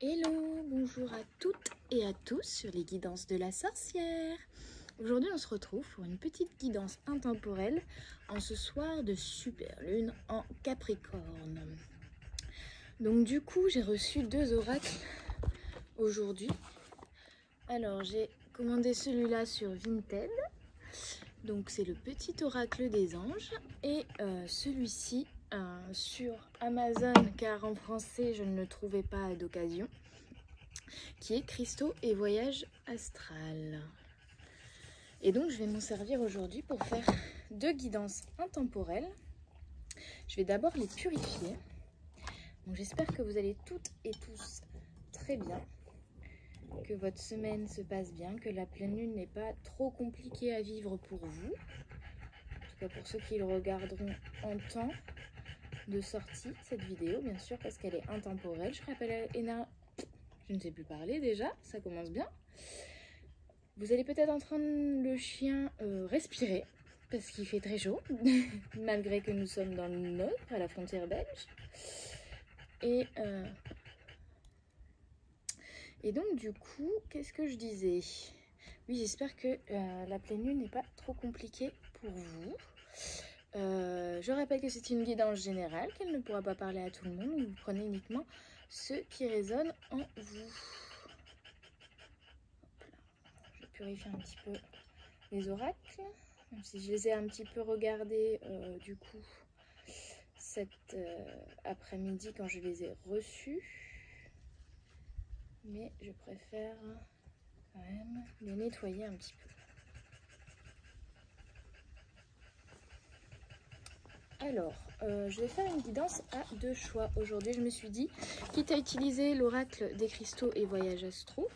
Hello, bonjour à toutes et à tous sur les guidances de la sorcière. Aujourd'hui on se retrouve pour une petite guidance intemporelle en ce soir de super lune en Capricorne. Donc du coup j'ai reçu 2 oracles aujourd'hui. Alors j'ai commandé celui-là sur Vinted, donc c'est le petit oracle des anges, et celui-ci sur Amazon, car en français je ne le trouvais pas d'occasion, qui est Cristaux et voyage astral. Et donc je vais m'en servir aujourd'hui pour faire 2 guidances intemporelles. Je vais d'abord les purifier. Donc j'espère que vous allez toutes et tous très bien, que votre semaine se passe bien, que la pleine lune n'est pas trop compliquée à vivre pour vous. En tout cas pour ceux qui le regarderont en temps de sortie, cette vidéo, bien sûr, parce qu'elle est intemporelle. Je rappelle, je ne sais plus parler déjà, ça commence bien. Vous allez peut-être entendre le chien respirer, parce qu'il fait très chaud, malgré que nous sommes dans le nord, à la frontière belge. Et donc du coup, qu'est-ce que je disais? Oui, j'espère que la pleine lune n'est pas trop compliquée pour vous. Je rappelle que c'est une guidance générale, qu'elle ne pourra pas parler à tout le monde. Vous prenez uniquement ceux qui résonnent en vous. Je purifie un petit peu les oracles, même si je les ai un petit peu regardés du coup cet après-midi quand je les ai reçus. Mais je préfère quand même les nettoyer un petit peu. Alors, je vais faire une guidance à 2 choix. Aujourd'hui, je me suis dit, quitte à utiliser l'oracle des cristaux et voyages astro,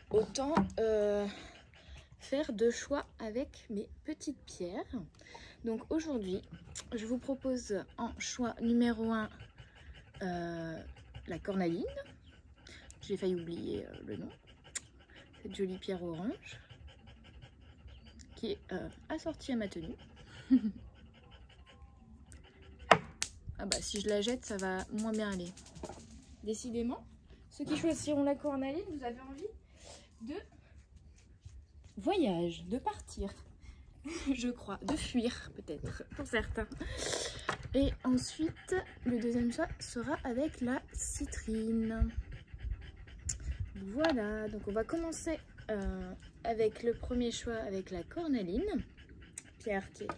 autant faire 2 choix avec mes petites pierres. Donc aujourd'hui, je vous propose en choix numéro 1 la cornaline. J'ai failli oublier le nom. Cette jolie pierre orange qui est assortie à ma tenue. Ah bah si je la jette, ça va moins bien aller. Décidément, ceux qui choisiront la cornaline, vous avez envie de voyage, de partir, je crois, de fuir peut-être pour certains. Et ensuite, le deuxième choix sera avec la citrine. Voilà, donc on va commencer avec le premier choix avec la cornaline, pierre qui est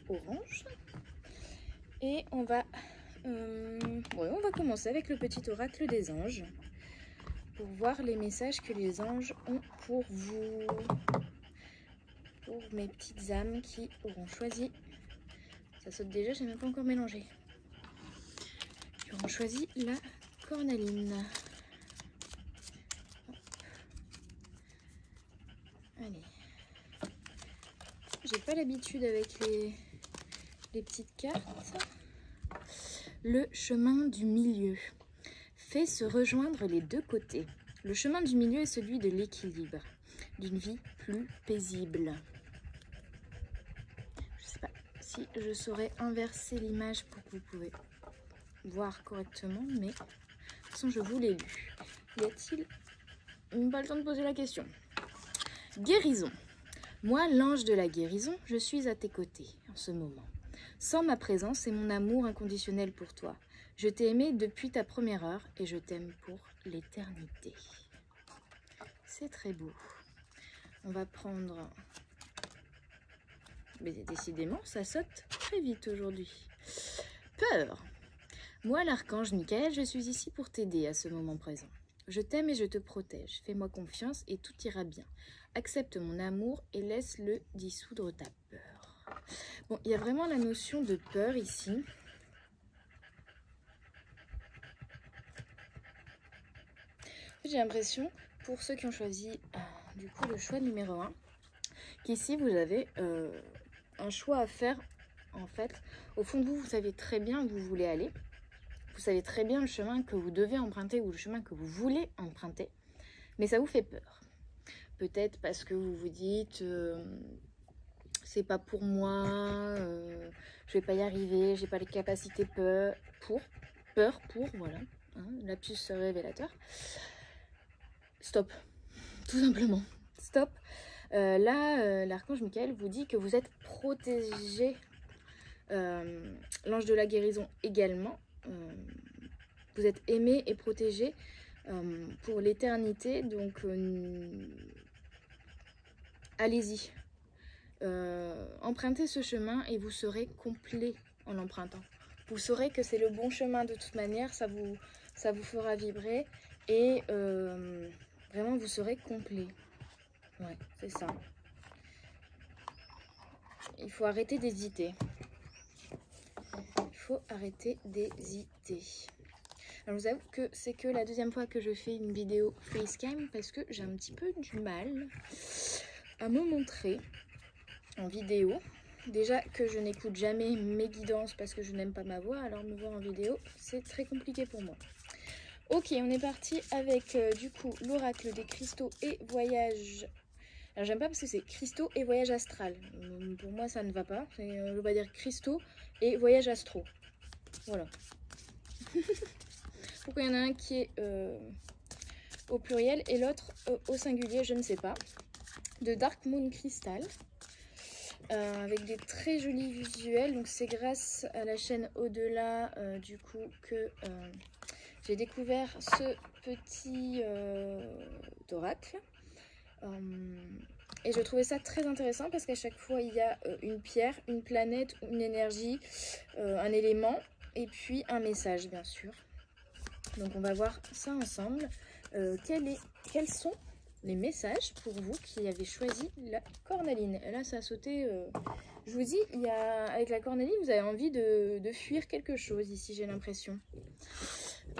orange. Et on va commencer avec le petit oracle des anges pour voir les messages que les anges ont pour vous, pour mes petites âmes qui auront choisi, ça saute déjà, j'ai même pas encore mélangé, qui auront choisi la cornaline. Allez, j'ai pas l'habitude avec les petites cartes. Le chemin du milieu fait se rejoindre les 2 côtés. Le chemin du milieu est celui de l'équilibre, d'une vie plus paisible. Je ne sais pas si je saurais inverser l'image pour que vous pouvez voir correctement, mais de toute façon je vous l'ai lu. Y a-t-il pas le temps de poser la question? Guérison. Moi, l'ange de la guérison, je suis à tes côtés en ce moment. Sans ma présence et mon amour inconditionnel pour toi. Je t'ai aimé depuis ta première heure et je t'aime pour l'éternité. C'est très beau. On va prendre... Mais décidément, ça saute très vite aujourd'hui. Peur. Moi, l'archange Michael, je suis ici pour t'aider à ce moment présent. Je t'aime et je te protège. Fais-moi confiance et tout ira bien. Accepte mon amour et laisse-le dissoudre ta peur. Bon, il y a vraiment la notion de peur ici. J'ai l'impression, pour ceux qui ont choisi du coup le choix numéro 1, qu'ici vous avez un choix à faire. En fait, au fond de vous, vous savez très bien où vous voulez aller. Vous savez très bien le chemin que vous devez emprunter ou le chemin que vous voulez emprunter. Mais ça vous fait peur. Peut-être parce que vous vous dites... c'est pas pour moi, je vais pas y arriver, j'ai pas les capacités peur pour, voilà. hein, lapsus révélateur. Stop, tout simplement, stop. Là, l'archange Michael vous dit que vous êtes protégé, l'ange de la guérison également. Vous êtes aimé et protégé pour l'éternité, donc allez-y. Empruntez ce chemin et vous serez complet en l'empruntant. Vous saurez que c'est le bon chemin de toute manière, ça vous fera vibrer et vraiment vous serez complet. Ouais, c'est ça. Il faut arrêter d'hésiter. Il faut arrêter d'hésiter. Alors, je vous avoue que c'est que la deuxième fois que je fais une vidéo facecam parce que j'ai un petit peu du mal à me montrer en vidéo. Déjà que je n'écoute jamais mes guidances parce que je n'aime pas ma voix, alors me voir en vidéo, c'est très compliqué pour moi. Ok, on est parti avec du coup l'oracle des cristaux et voyage. Alors j'aime pas parce que c'est cristaux et voyage astral. Pour moi ça ne va pas. On va dire cristaux et voyage astro. Voilà. Pourquoi il y en a un qui est au pluriel et l'autre au singulier, je ne sais pas. De Dark Moon Crystal. Avec des très jolis visuels. Donc c'est grâce à la chaîne Au-delà du coup que j'ai découvert ce petit oracle. Et je trouvais ça très intéressant parce qu'à chaque fois il y a une pierre, une planète, une énergie, un élément et puis un message bien sûr. Donc on va voir ça ensemble. Quels sont les messages pour vous qui avez choisi la cornaline? Et là ça a sauté, je vous dis, avec la cornaline vous avez envie de fuir quelque chose ici, j'ai l'impression.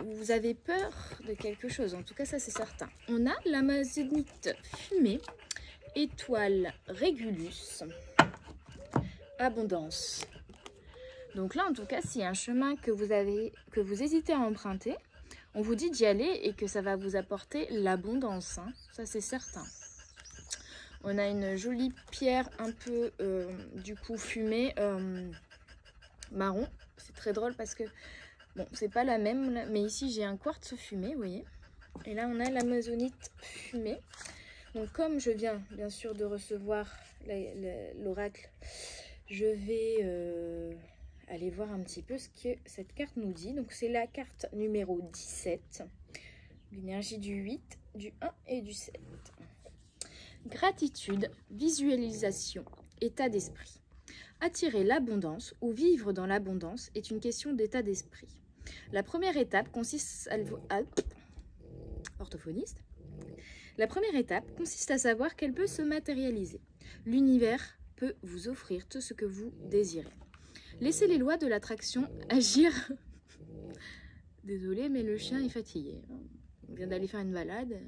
Vous avez peur de quelque chose, en tout cas ça c'est certain. On a l'amazonite fumée, étoile Régulus, abondance. Donc là en tout cas s'il y a un chemin que vous hésitez à emprunter, on vous dit d'y aller et que ça va vous apporter l'abondance, hein. Ça c'est certain. On a une jolie pierre un peu du coup fumée marron. C'est très drôle parce que bon, c'est pas la même, mais ici j'ai un quartz fumé, vous voyez. Et là on a l'amazonite fumée. Donc comme je viens bien sûr de recevoir l'oracle, je vais aller voir un petit peu ce que cette carte nous dit. Donc c'est la carte numéro 17, l'énergie du 8, du 1 et du 7. Gratitude, visualisation, état d'esprit. Attirer l'abondance ou vivre dans l'abondance est une question d'état d'esprit. La première étape consiste orthophoniste. La première étape consiste à savoir qu'elle peut se matérialiser. L'univers peut vous offrir tout ce que vous désirez. Laissez les lois de l'attraction agir. Désolée, mais le chien est fatigué. Il vient d'aller faire une balade.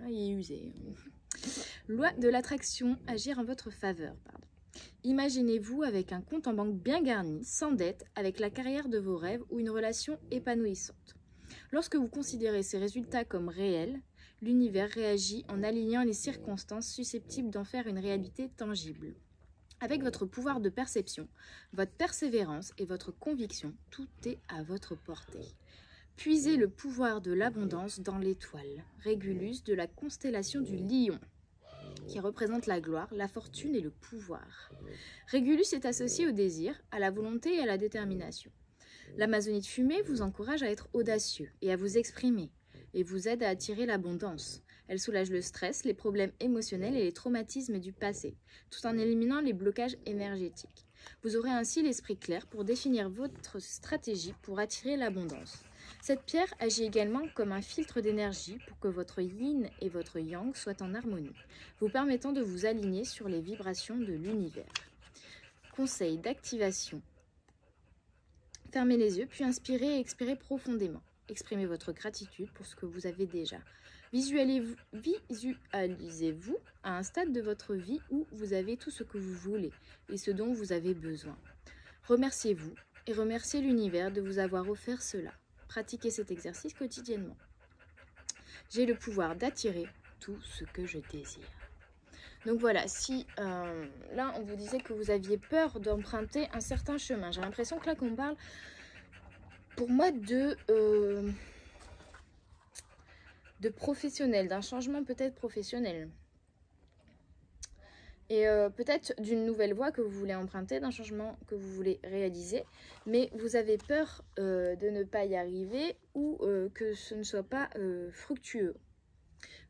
Il est usé. Loi de l'attraction agir en votre faveur. Pardon. Imaginez-vous avec un compte en banque bien garni, sans dette, avec la carrière de vos rêves ou une relation épanouissante. Lorsque vous considérez ces résultats comme réels, l'univers réagit en alignant les circonstances susceptibles d'en faire une réalité tangible. Avec votre pouvoir de perception, votre persévérance et votre conviction, tout est à votre portée. Puisez le pouvoir de l'abondance dans l'étoile, Régulus de la constellation du Lion, qui représente la gloire, la fortune et le pouvoir. Régulus est associé au désir, à la volonté et à la détermination. L'amazonite fumée vous encourage à être audacieux et à vous exprimer, et vous aide à attirer l'abondance. Elle soulage le stress, les problèmes émotionnels et les traumatismes du passé, tout en éliminant les blocages énergétiques. Vous aurez ainsi l'esprit clair pour définir votre stratégie pour attirer l'abondance. Cette pierre agit également comme un filtre d'énergie pour que votre yin et votre yang soient en harmonie, vous permettant de vous aligner sur les vibrations de l'univers. Conseil d'activation. Fermez les yeux, puis inspirez et expirez profondément. Exprimez votre gratitude pour ce que vous avez déjà. Visualisez-vous à un stade de votre vie où vous avez tout ce que vous voulez et ce dont vous avez besoin. Remerciez-vous et remerciez l'univers de vous avoir offert cela. Pratiquez cet exercice quotidiennement. J'ai le pouvoir d'attirer tout ce que je désire. Donc voilà, si là on vous disait que vous aviez peur d'emprunter un certain chemin, j'ai l'impression que là qu'on parle pour moi de de professionnel, d'un changement peut-être professionnel. Et peut-être d'une nouvelle voie que vous voulez emprunter, d'un changement que vous voulez réaliser, mais vous avez peur de ne pas y arriver ou que ce ne soit pas fructueux,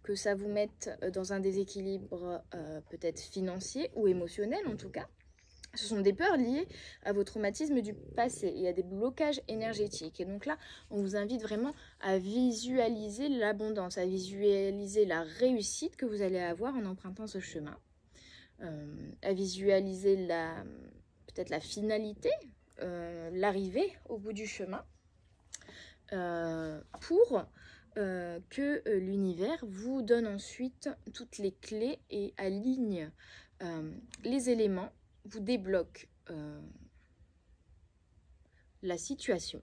que ça vous mette dans un déséquilibre peut-être financier ou émotionnel en tout cas. Ce sont des peurs liées à vos traumatismes du passé et à des blocages énergétiques. Et donc là, on vous invite vraiment à visualiser l'abondance, à visualiser la réussite que vous allez avoir en empruntant ce chemin. À visualiser peut-être la finalité, l'arrivée au bout du chemin, pour que l'univers vous donne ensuite toutes les clés et aligne les éléments, vous débloque la situation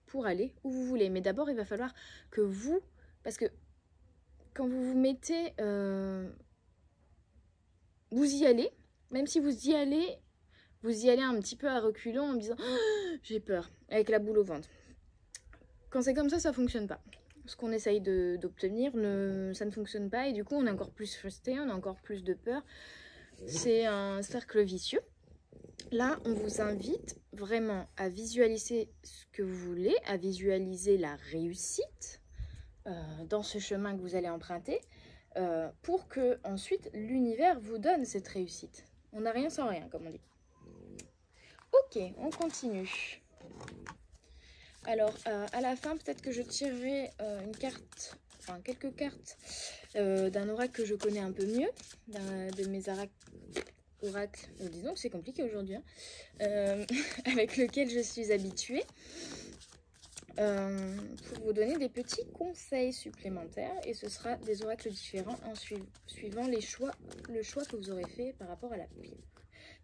pour aller où vous voulez. Mais d'abord, il va falloir que vous, parce que quand vous vous mettez... vous y allez, même si vous y allez un petit peu à reculons en disant oh, j'ai peur, avec la boule au ventre. Quand c'est comme ça ne fonctionne pas. Ce qu'on essaye d'obtenir, ça ne fonctionne pas et du coup on est encore plus frustré, on a encore plus de peur. C'est un cercle vicieux. Là, on vous invite vraiment à visualiser ce que vous voulez, à visualiser la réussite dans ce chemin que vous allez emprunter. Pour que ensuite l'univers vous donne cette réussite. On n'a rien sans rien, comme on dit. Ok, on continue. Alors, à la fin, peut-être que je tirerai une carte, enfin quelques cartes d'un oracle que je connais un peu mieux, de mes oracles, disons que c'est compliqué aujourd'hui, hein, avec lequel je suis habituée. Pour vous donner des petits conseils supplémentaires et ce sera des oracles différents en suivant le choix que vous aurez fait par rapport à la pierre.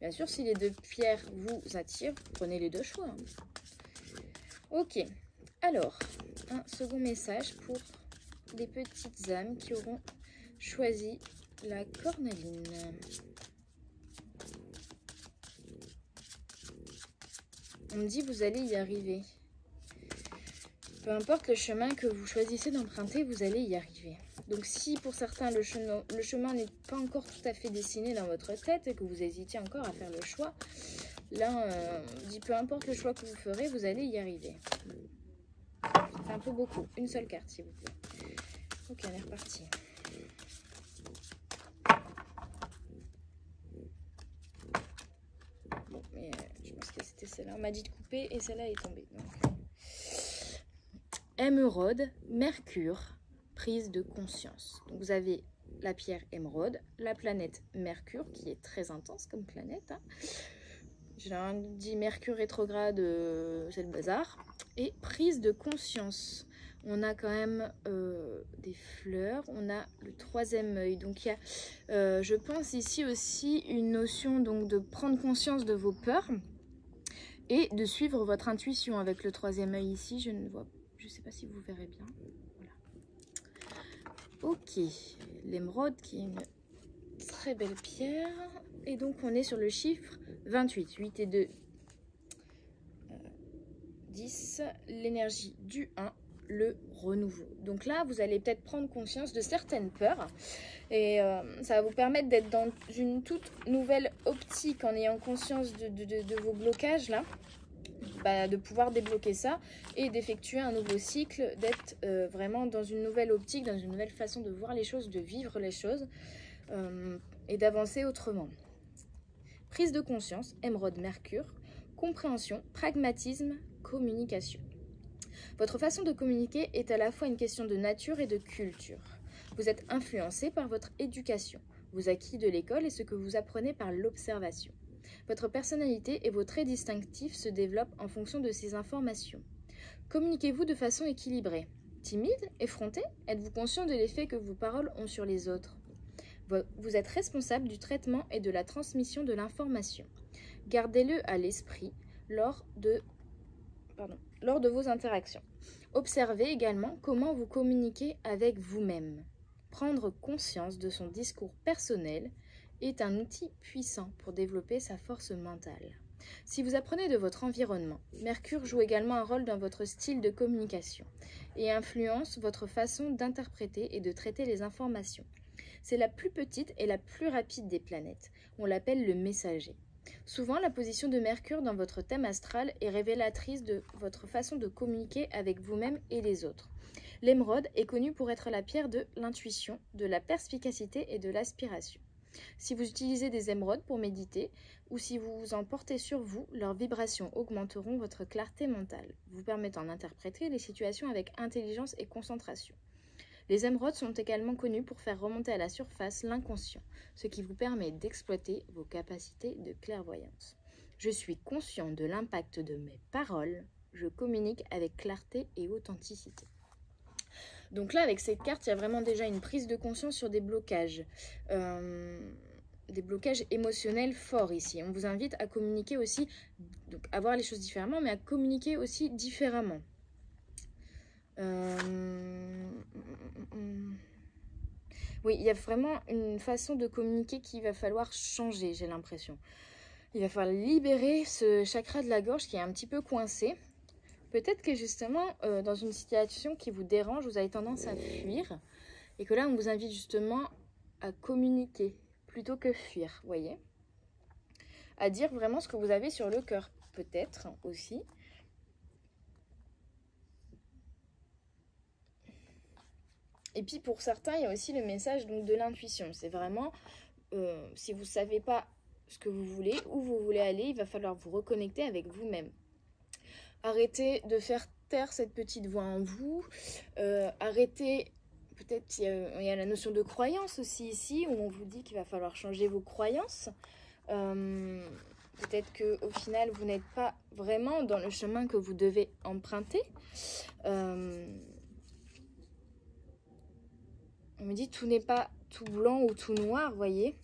Bien sûr, si les deux pierres vous attirent, prenez les deux choix. Ok, alors, un second message pour les petites âmes qui auront choisi la cornaline. On me dit vous allez y arriver. Peu importe le chemin que vous choisissez d'emprunter, vous allez y arriver. Donc si pour certains le chemin n'est pas encore tout à fait dessiné dans votre tête et que vous hésitiez encore à faire le choix, là, dit peu importe le choix que vous ferez, vous allez y arriver. C'est un peu beaucoup. Une seule carte, s'il vous plaît. Ok, on est reparti. Bon, mais je pense que c'était celle-là. On m'a dit de couper et celle-là est tombée. Donc... Émeraude, Mercure, prise de conscience. Donc vous avez la pierre émeraude, la planète Mercure qui est très intense comme planète. Hein. J'ai dit Mercure rétrograde, c'est le bazar. Et prise de conscience. On a quand même des fleurs, on a le troisième œil. Donc il y a, je pense ici aussi une notion donc de prendre conscience de vos peurs et de suivre votre intuition avec le troisième œil ici. Je ne vois pas. Je ne sais pas si vous verrez bien. Voilà. Ok, l'émeraude qui est une très belle pierre. Et donc on est sur le chiffre 28. 8 et 2, 10. L'énergie du 1, le renouveau. Donc là, vous allez peut-être prendre conscience de certaines peurs. Et ça va vous permettre d'être dans une toute nouvelle optique en ayant conscience de vos blocages là. De pouvoir débloquer ça et d'effectuer un nouveau cycle, d'être vraiment dans une nouvelle optique, dans une nouvelle façon de voir les choses, de vivre les choses et d'avancer autrement. Prise de conscience, émeraude Mercure, compréhension, pragmatisme, communication. Votre façon de communiquer est à la fois une question de nature et de culture. Vous êtes influencé par votre éducation, vos acquis de l'école et ce que vous apprenez par l'observation. Votre personnalité et vos traits distinctifs se développent en fonction de ces informations. Communiquez-vous de façon équilibrée. Timide? Effronté? Êtes-vous conscient de l'effet que vos paroles ont sur les autres? Vous êtes responsable du traitement et de la transmission de l'information. Gardez-le à l'esprit lors de vos interactions. Observez également comment vous communiquez avec vous-même. Prendre conscience de son discours personnel est un outil puissant pour développer sa force mentale. Si vous apprenez de votre environnement, Mercure joue également un rôle dans votre style de communication et influence votre façon d'interpréter et de traiter les informations. C'est la plus petite et la plus rapide des planètes. On l'appelle le messager. Souvent, la position de Mercure dans votre thème astral est révélatrice de votre façon de communiquer avec vous-même et les autres. L'émeraude est connue pour être la pierre de l'intuition, de la perspicacité et de l'aspiration. Si vous utilisez des émeraudes pour méditer ou si vous en portez sur vous, leurs vibrations augmenteront votre clarté mentale, vous permettant d'interpréter les situations avec intelligence et concentration. Les émeraudes sont également connues pour faire remonter à la surface l'inconscient, ce qui vous permet d'exploiter vos capacités de clairvoyance. Je suis conscient de l'impact de mes paroles, je communique avec clarté et authenticité. Donc là, avec cette carte, il y a vraiment déjà une prise de conscience sur des blocages émotionnels forts ici. On vous invite à communiquer aussi, donc à voir les choses différemment, mais à communiquer aussi différemment. Oui, il y a vraiment une façon de communiquer qu'il va falloir changer, j'ai l'impression. Il va falloir libérer ce chakra de la gorge qui est un petit peu coincé. Peut-être que justement, dans une situation qui vous dérange, vous avez tendance à fuir. Et que là, on vous invite justement à communiquer plutôt que fuir, vous voyez. À dire vraiment ce que vous avez sur le cœur, peut-être aussi. Et puis pour certains, il y a aussi le message donc, de l'intuition. C'est vraiment, si vous ne savez pas ce que vous voulez, où vous voulez aller, il va falloir vous reconnecter avec vous-même. Arrêtez de faire taire cette petite voix en vous. Arrêtez, peut-être il y a la notion de croyance aussi ici, où on vous dit qu'il va falloir changer vos croyances. Peut-être qu'au final, vous n'êtes pas vraiment dans le chemin que vous devez emprunter. On me dit tout n'est pas tout blanc ou tout noir, vous voyez.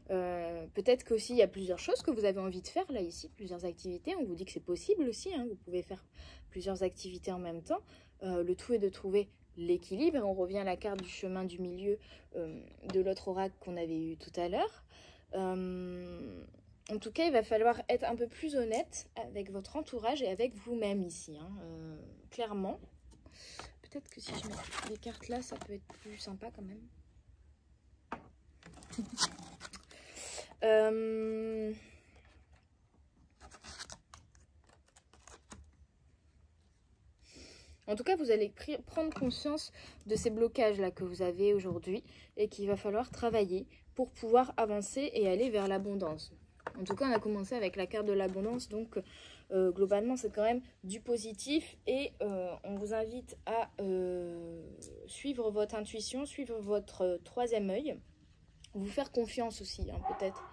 Peut-être qu'aussi il y a plusieurs choses que vous avez envie de faire là ici, plusieurs activités. On vous dit que c'est possible aussi, hein, vous pouvez faire plusieurs activités en même temps. Le tout est de trouver l'équilibre. On revient à la carte du chemin du milieu de l'autre oracle qu'on avait eu tout à l'heure. En tout cas, il va falloir être un peu plus honnête avec votre entourage et avec vous-même ici, hein, clairement. Peut-être que si je mets les cartes là, ça peut être plus sympa quand même. En tout cas, vous allez prendre conscience de ces blocages là que vous avez aujourd'hui et qu'il va falloir travailler pour pouvoir avancer et aller vers l'abondance. En tout cas, on a commencé avec la carte de l'abondance, donc globalement, c'est quand même du positif et on vous invite à suivre votre intuition, suivre votre troisième œil, vous faire confiance aussi, hein, peut-être.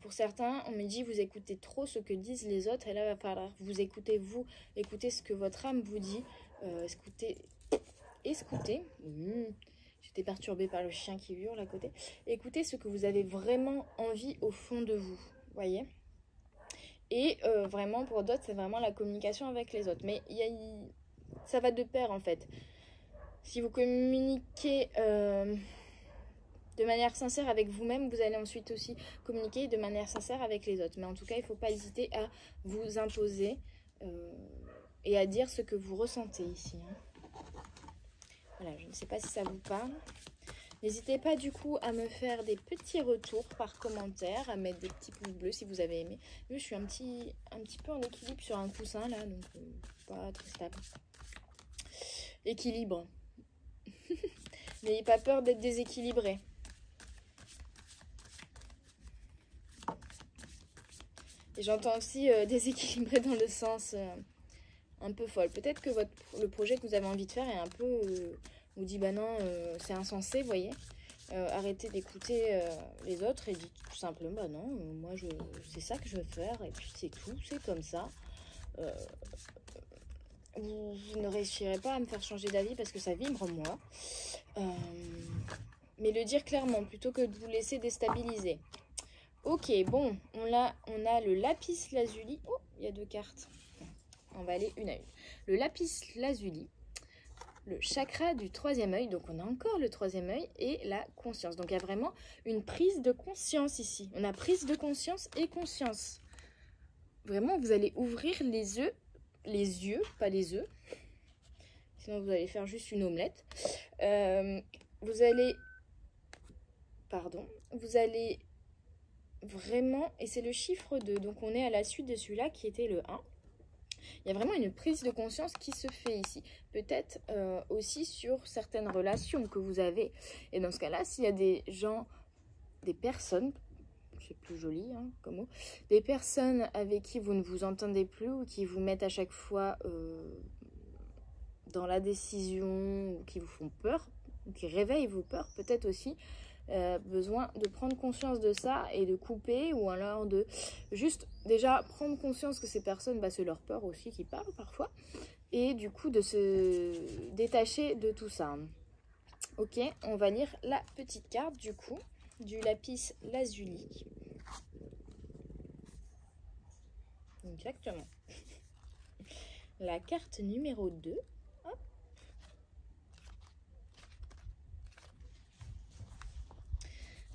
Pour certains, on me dit vous écoutez trop ce que disent les autres et là il va falloir vous écouter vous, écoutez ce que votre âme vous dit, écoutez. J'étais perturbée par le chien qui hurle à côté. Écoutez ce que vous avez vraiment envie au fond de vous, voyez. Et vraiment pour d'autres c'est vraiment la communication avec les autres, mais ça va de pair en fait. Si vous communiquez de manière sincère avec vous-même, vous allez ensuite aussi communiquer de manière sincère avec les autres. Mais en tout cas, il ne faut pas hésiter à vous imposer et à dire ce que vous ressentez ici. Hein. Voilà, je ne sais pas si ça vous parle. N'hésitez pas du coup à me faire des petits retours par commentaire, à mettre des petits pouces bleus si vous avez aimé. Je suis un petit peu en équilibre sur un coussin là, donc pas très stable. Équilibre. N'ayez pas peur d'être déséquilibré. Et j'entends aussi déséquilibré dans le sens un peu folle. Peut-être que le projet que vous avez envie de faire est un peu... vous dit, bah non, c'est insensé, vous voyez. Arrêtez d'écouter les autres et dites tout simplement, bah non, moi, c'est ça que je veux faire. Et puis c'est tout, c'est comme ça. Vous ne réussirez pas à me faire changer d'avis parce que ça vibre moi. Mais le dire clairement, plutôt que de vous laisser déstabiliser. Ok, bon, on a le lapis lazuli. Oh, il y a deux cartes. On va aller une à une. Le lapis lazuli, le chakra du troisième œil. Donc on a encore le troisième œil et la conscience. Donc il y a vraiment une prise de conscience ici. On a prise de conscience et conscience. Vraiment, vous allez ouvrir les yeux, pas les œufs. Sinon vous allez faire juste une omelette. Vous allez vraiment, et c'est le chiffre 2, donc on est à la suite de celui-là qui était le 1. Il y a vraiment une prise de conscience qui se fait ici. Peut-être aussi sur certaines relations que vous avez. Et dans ce cas-là, s'il y a des gens, des personnes, c'est plus joli hein, comme mot, des personnes avec qui vous ne vous entendez plus ou qui vous mettent à chaque fois dans la décision, ou qui vous font peur, ou qui réveillent vos peurs, peut-être aussi besoin de prendre conscience de ça et de couper, ou alors de juste déjà prendre conscience que ces personnes, c'est leur peur aussi qui parle parfois, et du coup de se détacher de tout ça. Ok, on va lire la petite carte du coup, du lapis lazuli. Exactement. La carte numéro 2. Hop.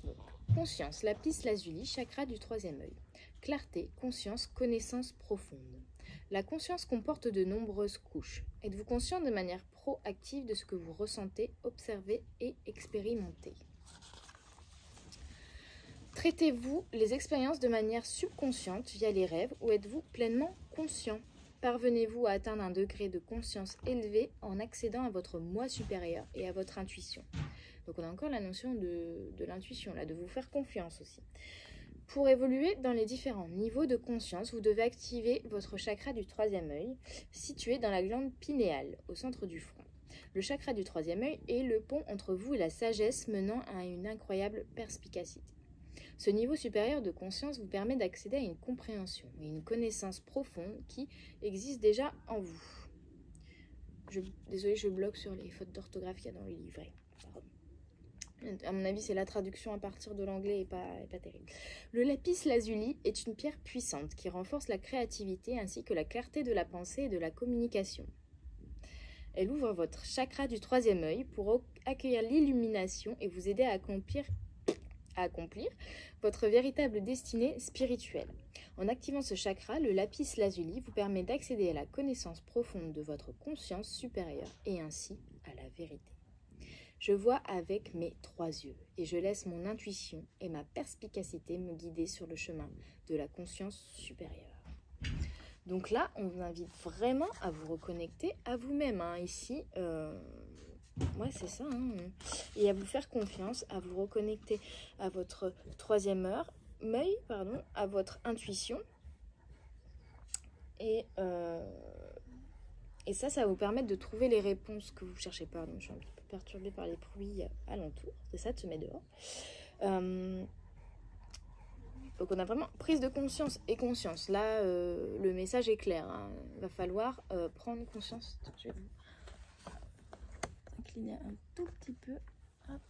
Donc, conscience, lapis lazuli, chakra du troisième œil. Clarté, conscience, connaissance profonde. La conscience comporte de nombreuses couches. Êtes-vous conscient de manière proactive de ce que vous ressentez, observez et expérimentez? Traitez-vous les expériences de manière subconsciente via les rêves ou êtes-vous pleinement conscient? Parvenez-vous à atteindre un degré de conscience élevé en accédant à votre moi supérieur et à votre intuition? Donc on a encore la notion de l'intuition, là, de vous faire confiance aussi. Pour évoluer dans les différents niveaux de conscience, vous devez activer votre chakra du troisième œil, situé dans la glande pinéale, au centre du front. Le chakra du troisième œil est le pont entre vous et la sagesse menant à une incroyable perspicacité. Ce niveau supérieur de conscience vous permet d'accéder à une compréhension et une connaissance profonde qui existe déjà en vous. Désolée, je bloque sur les fautes d'orthographe qu'il y a dans le livret. Pardon. À mon avis, c'est la traduction à partir de l'anglais et pas terrible. Le lapis lazuli est une pierre puissante qui renforce la créativité ainsi que la clarté de la pensée et de la communication. Elle ouvre votre chakra du troisième œil pour accueillir l'illumination et vous aider à accomplir votre véritable destinée spirituelle. En activant ce chakra, le lapis lazuli vous permet d'accéder à la connaissance profonde de votre conscience supérieure et ainsi à la vérité. Je vois avec mes 3 yeux et je laisse mon intuition et ma perspicacité me guider sur le chemin de la conscience supérieure. Donc là, on vous invite vraiment à vous reconnecter à vous-même. Ici, ouais, c'est ça. Et à vous faire confiance, à vous reconnecter à votre troisième œil, à votre intuition. Et ça va vous permettre de trouver les réponses que vous cherchez. Pardon, je suis un petit peu perturbée par les bruits alentours. C'est ça de se mettre dehors. Donc on a vraiment prise de conscience et conscience. Là, le message est clair. Il va falloir prendre conscience. Je vais vous incliner un tout petit peu. Hop.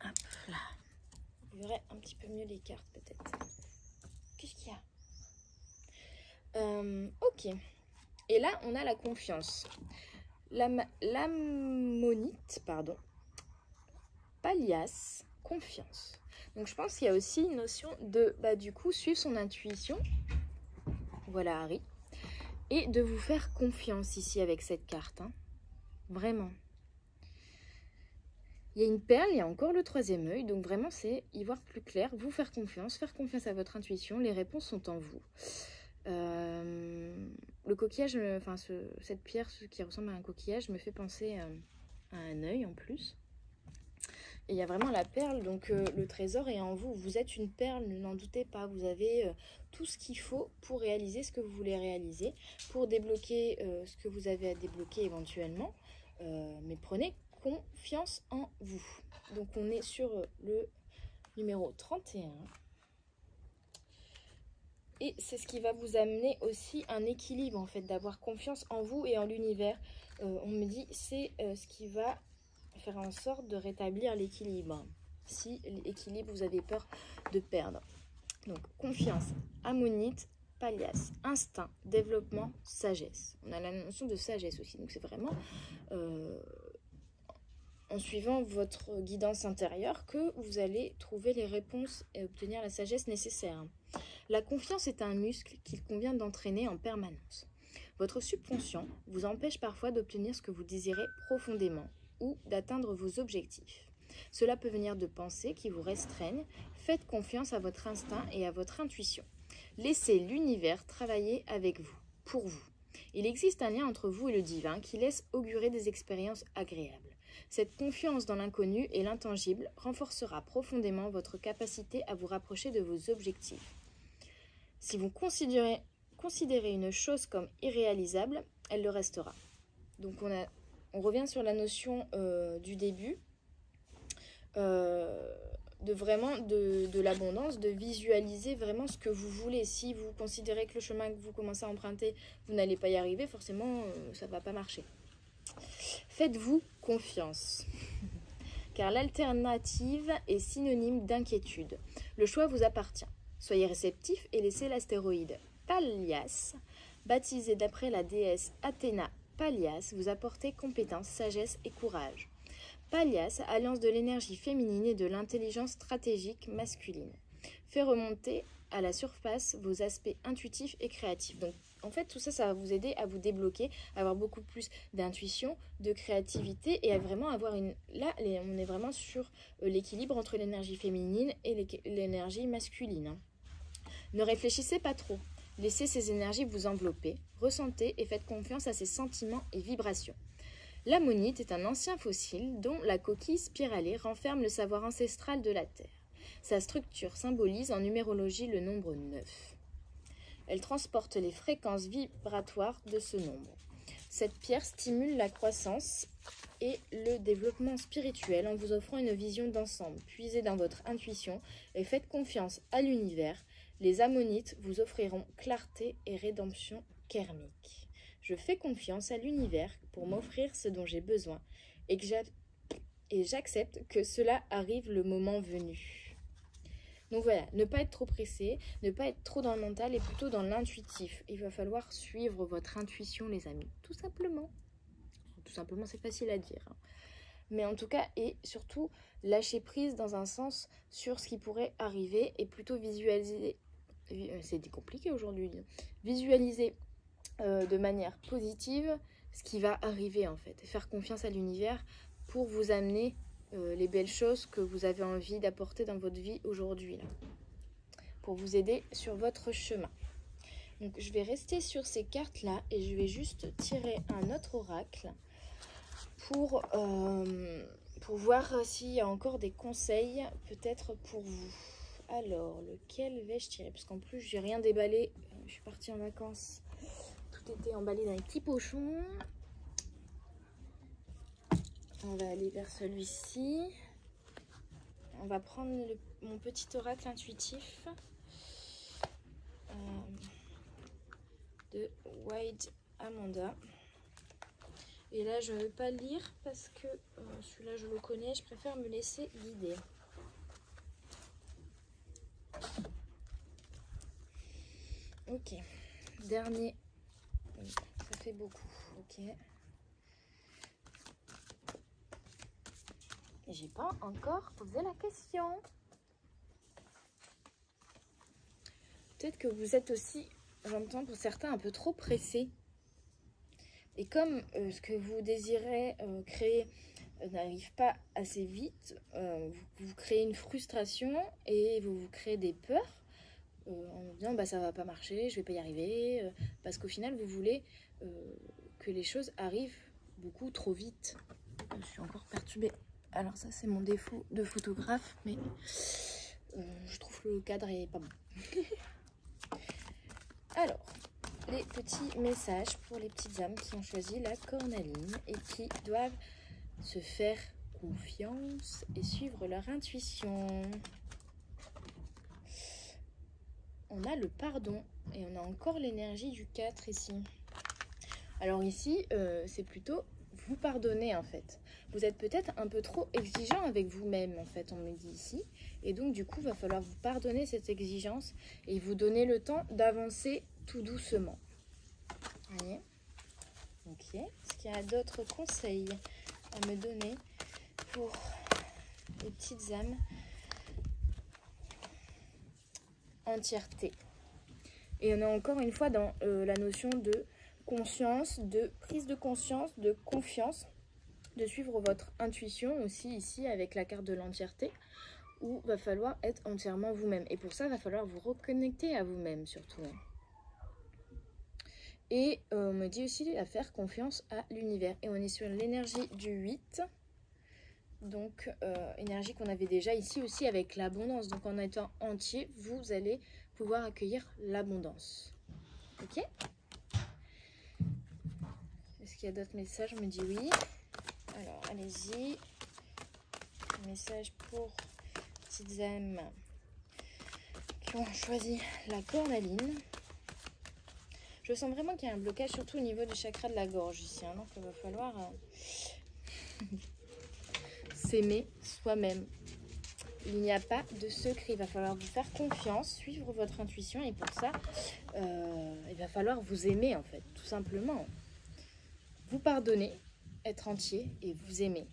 Hop, là. Vous verrez un petit peu mieux les cartes peut-être. Qu'est-ce qu'il y a? Ok. Et là, on a la confiance. L'ammonite, Pallias, confiance. Donc je pense qu'il y a aussi une notion de, du coup, suivre son intuition. Voilà Harry. Et de vous faire confiance ici avec cette carte. Vraiment. Il y a une perle, il y a encore le troisième œil. Donc vraiment, c'est y voir plus clair, vous faire confiance à votre intuition. Les réponses sont en vous. Le coquillage, cette pierre qui ressemble à un coquillage me fait penser à un œil en plus. Et il y a vraiment la perle, donc le trésor est en vous. Vous êtes une perle, n'en doutez pas. Vous avez tout ce qu'il faut pour réaliser ce que vous voulez réaliser, pour débloquer ce que vous avez à débloquer éventuellement. Mais prenez confiance en vous. Donc on est sur le numéro 31. Et c'est ce qui va vous amener aussi un équilibre, en fait, d'avoir confiance en vous et en l'univers. On me dit, c'est ce qui va faire en sorte de rétablir l'équilibre. Si l'équilibre, vous avez peur de perdre. Donc, confiance, ammonite, Pallias, instinct, développement, sagesse. On a la notion de sagesse aussi, donc c'est vraiment en suivant votre guidance intérieure que vous allez trouver les réponses et obtenir la sagesse nécessaire. La confiance est un muscle qu'il convient d'entraîner en permanence. Votre subconscient vous empêche parfois d'obtenir ce que vous désirez profondément ou d'atteindre vos objectifs. Cela peut venir de pensées qui vous restreignent. Faites confiance à votre instinct et à votre intuition. Laissez l'univers travailler avec vous, pour vous. Il existe un lien entre vous et le divin qui laisse augurer des expériences agréables. Cette confiance dans l'inconnu et l'intangible renforcera profondément votre capacité à vous rapprocher de vos objectifs. Si vous considérez une chose comme irréalisable, elle le restera. Donc on revient sur la notion du début, de l'abondance, de visualiser vraiment ce que vous voulez. Si vous considérez que le chemin que vous commencez à emprunter, vous n'allez pas y arriver, forcément, ça ne va pas marcher. Faites-vous confiance, car l'alternative est synonyme d'inquiétude. Le choix vous appartient. Soyez réceptif et laissez l'astéroïde Pallias, baptisé d'après la déesse Athéna Pallias, vous apporter compétence, sagesse et courage. Pallias, alliance de l'énergie féminine et de l'intelligence stratégique masculine, fait remonter à la surface vos aspects intuitifs et créatifs. Donc, en fait, tout ça, ça va vous aider à vous débloquer, à avoir beaucoup plus d'intuition, de créativité et à vraiment avoir une... Là, on est vraiment sur l'équilibre entre l'énergie féminine et l'énergie masculine. Ne réfléchissez pas trop. Laissez ces énergies vous envelopper, ressentez et faites confiance à ces sentiments et vibrations. L'ammonite est un ancien fossile dont la coquille spiralée renferme le savoir ancestral de la Terre. Sa structure symbolise en numérologie le nombre 9. Elle transporte les fréquences vibratoires de ce nombre. Cette pierre stimule la croissance et le développement spirituel en vous offrant une vision d'ensemble. Puisez dans votre intuition et faites confiance à l'univers. Les ammonites vous offriront clarté et rédemption karmique. Je fais confiance à l'univers pour m'offrir ce dont j'ai besoin et j'accepte que cela arrive le moment venu. Donc voilà, ne pas être trop pressé, ne pas être trop dans le mental et plutôt dans l'intuitif. Il va falloir suivre votre intuition, les amis, tout simplement. Tout simplement, c'est facile à dire. Mais en tout cas, et surtout, lâcher prise dans un sens sur ce qui pourrait arriver et plutôt visualiser. C'est compliqué aujourd'hui. Visualiser de manière positive ce qui va arriver en fait. Et faire confiance à l'univers pour vous amener les belles choses que vous avez envie d'apporter dans votre vie aujourd'hui. Pour vous aider sur votre chemin. Donc je vais rester sur ces cartes-là et je vais juste tirer un autre oracle pour voir s'il y a encore des conseils peut-être pour vous. Alors, lequel vais-je tirer? Parce qu'en plus, j'ai rien déballé. Je suis partie en vacances. Tout était emballé dans les petits pochons. On va aller vers celui-ci. On va prendre mon petit oracle intuitif de White Amanda. Et là, je ne vais pas lire parce que celui-là, je le connais. Je préfère me laisser guider. Ok. Dernier. Ça fait beaucoup. Ok. Et j'ai pas encore posé la question. Peut-être que vous êtes aussi, j'entends pour certains, un peu trop pressés. Et comme ce que vous désirez créer n'arrive pas assez vite, vous créez une frustration et vous créez des peurs en disant bah, ça va pas marcher, je vais pas y arriver, parce qu'au final vous voulez que les choses arrivent beaucoup trop vite. Je suis encore perturbée. Alors ça c'est mon défaut de photographe, mais je trouve que le cadre est pas bon. Alors, les petits messages pour les petites âmes qui ont choisi la cornaline et qui doivent se faire confiance et suivre leur intuition. On a le pardon et on a encore l'énergie du 4 ici. Alors ici, c'est plutôt, vous pardonner en fait. Vous êtes peut-être un peu trop exigeant avec vous-même en fait, on me dit ici. Et donc du coup, il va falloir vous pardonner cette exigence et vous donner le temps d'avancer tout doucement. Voyez? Ok. Est-ce qu'il y a d'autres conseils à me donner pour les petites âmes? Entièreté. Et on est encore une fois dans la notion de conscience, de prise de conscience, de confiance, de suivre votre intuition aussi ici avec la carte de l'entièreté, où va falloir être entièrement vous-même. Et pour ça, il va falloir vous reconnecter à vous-même surtout. Et on me dit aussi à faire confiance à l'univers. Et on est sur l'énergie du 8. Donc, énergie qu'on avait déjà ici aussi avec l'abondance. Donc, en étant entier, vous allez pouvoir accueillir l'abondance. Ok? Est-ce qu'il y a d'autres messages? On me dit oui. Alors, allez-y. Un message pour petites âmes qui ont choisi la cornaline. Je sens vraiment qu'il y a un blocage, surtout au niveau du chakra de la gorge ici. Donc, il va falloir s'aimer soi-même. Il n'y a pas de secret. Il va falloir vous faire confiance, suivre votre intuition. Et pour ça, il va falloir vous aimer, en fait, tout simplement. Vous pardonner, être entier et vous aimer.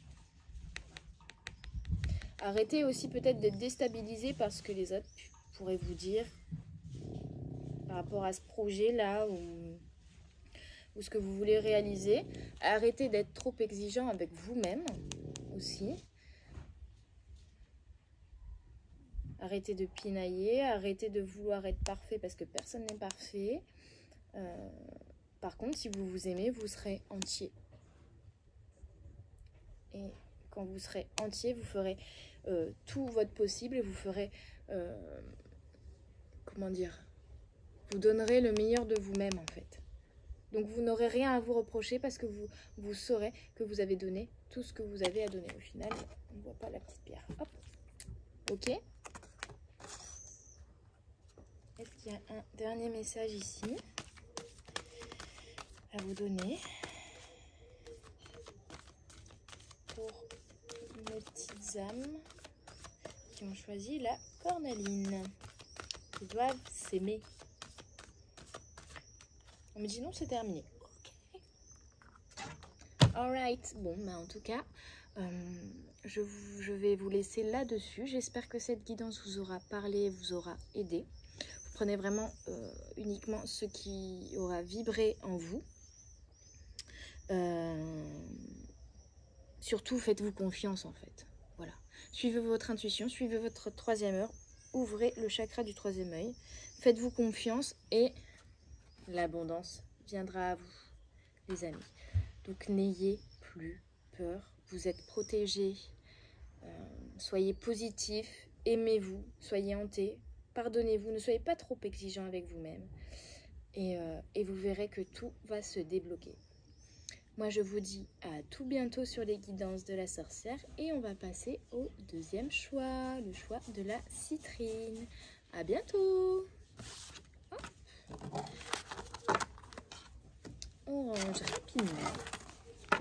Arrêtez aussi peut-être d'être déstabilisé par ce que les autres pourraient vous dire par rapport à ce projet-là ou ce que vous voulez réaliser. Arrêtez d'être trop exigeant avec vous-même aussi. Arrêtez de pinailler, arrêtez de vouloir être parfait parce que personne n'est parfait. Par contre, si vous vous aimez, vous serez entier. Et quand vous serez entier, vous ferez tout votre possible et vous ferez, comment dire, vous donnerez le meilleur de vous-même en fait. Donc vous n'aurez rien à vous reprocher parce que vous saurez que vous avez donné tout ce que vous avez à donner. Au final, on ne voit pas la petite pierre. Hop. Ok. Est-ce qu'il y a un dernier message ici à vous donner pour mes petites âmes qui ont choisi la cornaline, qui doivent s'aimer? On me dit non, c'est terminé. Alright, bon, bah en tout cas, je vais vous laisser là-dessus. J'espère que cette guidance vous aura parlé, vous aura aidé. Vous prenez vraiment uniquement ce qui aura vibré en vous. Surtout, faites-vous confiance en fait. Voilà. Suivez votre intuition, suivez votre troisième œil, ouvrez le chakra du troisième œil. Faites-vous confiance et l'abondance viendra à vous, les amis. Donc n'ayez plus peur, vous êtes protégés, soyez positifs, aimez-vous, soyez hantés, pardonnez-vous, ne soyez pas trop exigeants avec vous-même et vous verrez que tout va se débloquer. Moi je vous dis à tout bientôt sur les guidances de la sorcière et on va passer au deuxième choix, le choix de la citrine. À bientôt. Hop. On range rapidement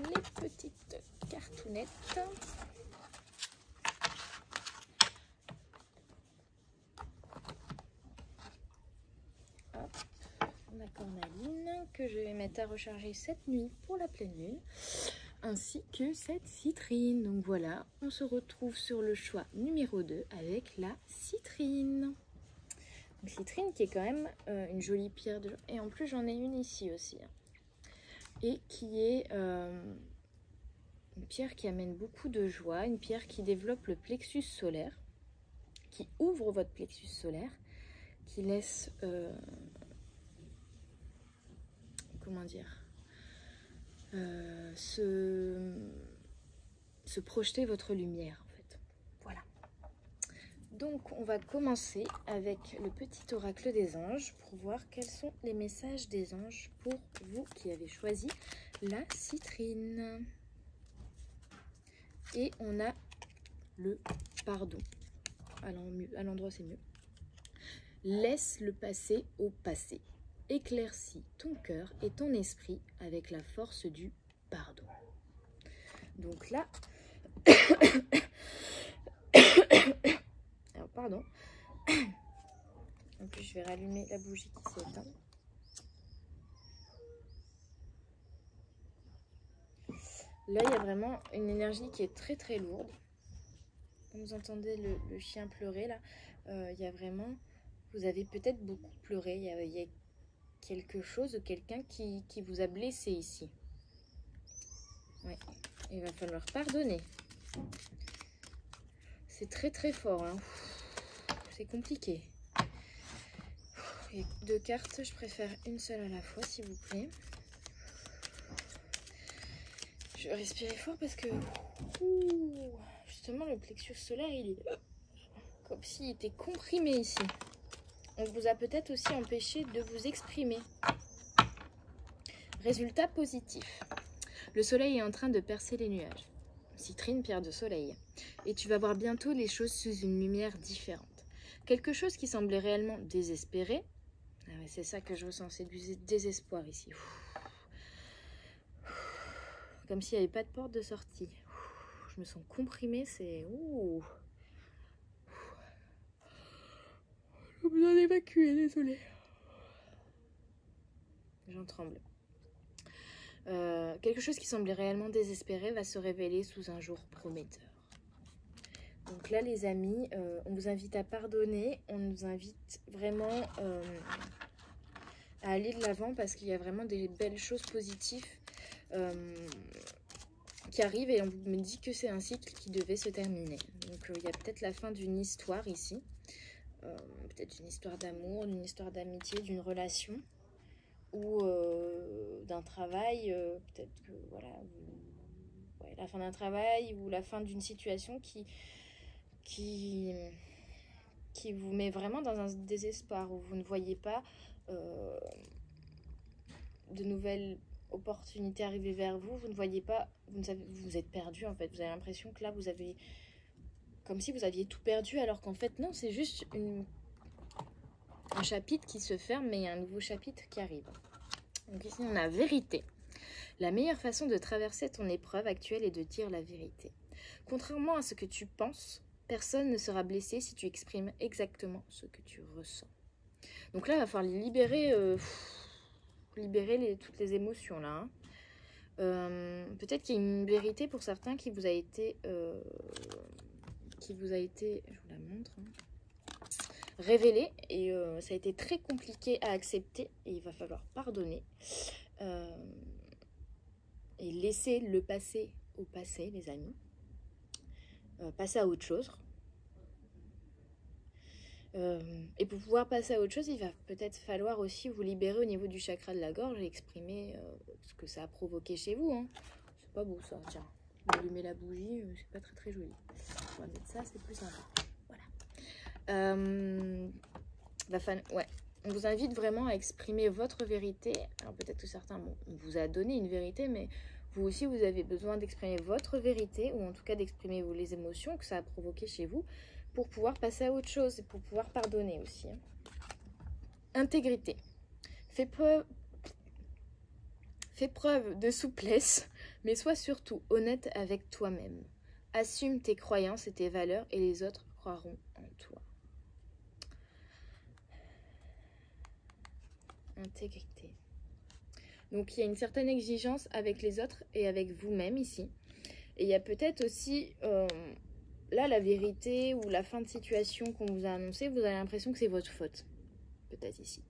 les petites cartounettes. Hop, la cornaline que je vais mettre à recharger cette nuit pour la pleine lune, ainsi que cette citrine. Donc voilà, on se retrouve sur le choix numéro 2 avec la citrine. Une citrine qui est quand même une jolie pierre de... Et en plus j'en ai une ici aussi. Et qui est une pierre qui amène beaucoup de joie, une pierre qui développe le plexus solaire, qui ouvre votre plexus solaire, qui laisse, comment dire, se projeter votre lumière en fait. Voilà. Donc on va commencer avec le petit oracle des anges pour voir quels sont les messages des anges pour vous qui avez choisi la citrine. Et on a le pardon. À l'endroit c'est mieux. Laisse le passé au passé. Éclaircis ton cœur et ton esprit avec la force du pardon. Donc là, alors pardon, en plus je vais rallumer la bougie qui s'est éteinte. Là, il y a vraiment une énergie qui est très très lourde. Comme vous entendez le chien pleurer là, il y a vraiment, vous avez peut-être beaucoup pleuré, il y a quelque chose, quelqu'un qui vous a blessé ici. Ouais. Il va falloir pardonner. C'est très très fort, hein. C'est compliqué. Il y a 2 cartes, je préfère une seule à la fois s'il vous plaît. Je vais respirer fort parce que justement le plexus solaire il est comme s'il était comprimé ici. On vous a peut-être aussi empêché de vous exprimer. Résultat positif. Le soleil est en train de percer les nuages. Citrine, pierre de soleil. Et tu vas voir bientôt les choses sous une lumière différente. Quelque chose qui semblait réellement désespéré. Ah ouais, c'est ça que je ressens, c'est du désespoir ici. Comme s'il n'y avait pas de porte de sortie. Je me sens comprimée, c'est... J'ai besoin d'évacuer, désolée. J'en tremble. Quelque chose qui semblait réellement désespéré va se révéler sous un jour prometteur. Donc là, les amis, on vous invite à pardonner. On nous invite vraiment à aller de l'avant parce qu'il y a vraiment des belles choses positives qui arrivent et on me dit que c'est un cycle qui devait se terminer. Donc il y a peut-être la fin d'une histoire ici. Peut-être une histoire d'amour, une histoire d'amitié, d'une relation ou d'un travail, peut-être que voilà, ouais, la fin d'un travail ou la fin d'une situation qui vous met vraiment dans un désespoir où vous ne voyez pas de nouvelles opportunités arriver vers vous, vous ne voyez pas, vous êtes perdu en fait, vous avez l'impression que là vous avez comme si vous aviez tout perdu alors qu'en fait non, c'est juste un chapitre qui se ferme mais il y a un nouveau chapitre qui arrive. Donc ici on a vérité. La meilleure façon de traverser ton épreuve actuelle est de dire la vérité. Contrairement à ce que tu penses, personne ne sera blessé si tu exprimes exactement ce que tu ressens. Donc là il va falloir libérer toutes les émotions là. Peut-être qu'il y a une vérité pour certains qui vous a été, je vous la montre, révélée et ça a été très compliqué à accepter et il va falloir pardonner et laisser le passé au passé, les amis. Passer à autre chose. Et pour pouvoir passer à autre chose, il va peut-être falloir aussi vous libérer au niveau du chakra de la gorge et exprimer ce que ça a provoqué chez vous. Hein. C'est pas beau ça, tiens. Allumer la bougie, c'est pas très très joli. On va mettre ça, c'est plus sympa. Voilà. Ouais. On vous invite vraiment à exprimer votre vérité. Alors peut-être que certains, bon, on vous a donné une vérité, mais vous aussi, vous avez besoin d'exprimer votre vérité, ou en tout cas d'exprimer les émotions que ça a provoqué chez vous, pour pouvoir passer à autre chose et pour pouvoir pardonner aussi. Intégrité. Fais preuve de souplesse, mais sois surtout honnête avec toi-même. Assume tes croyances et tes valeurs et les autres croiront en toi. Intégrité. Donc il y a une certaine exigence avec les autres et avec vous-même ici. Et il y a peut-être aussi... là, la vérité ou la fin de situation qu'on vous a annoncée, vous avez l'impression que c'est votre faute. Peut-être ici.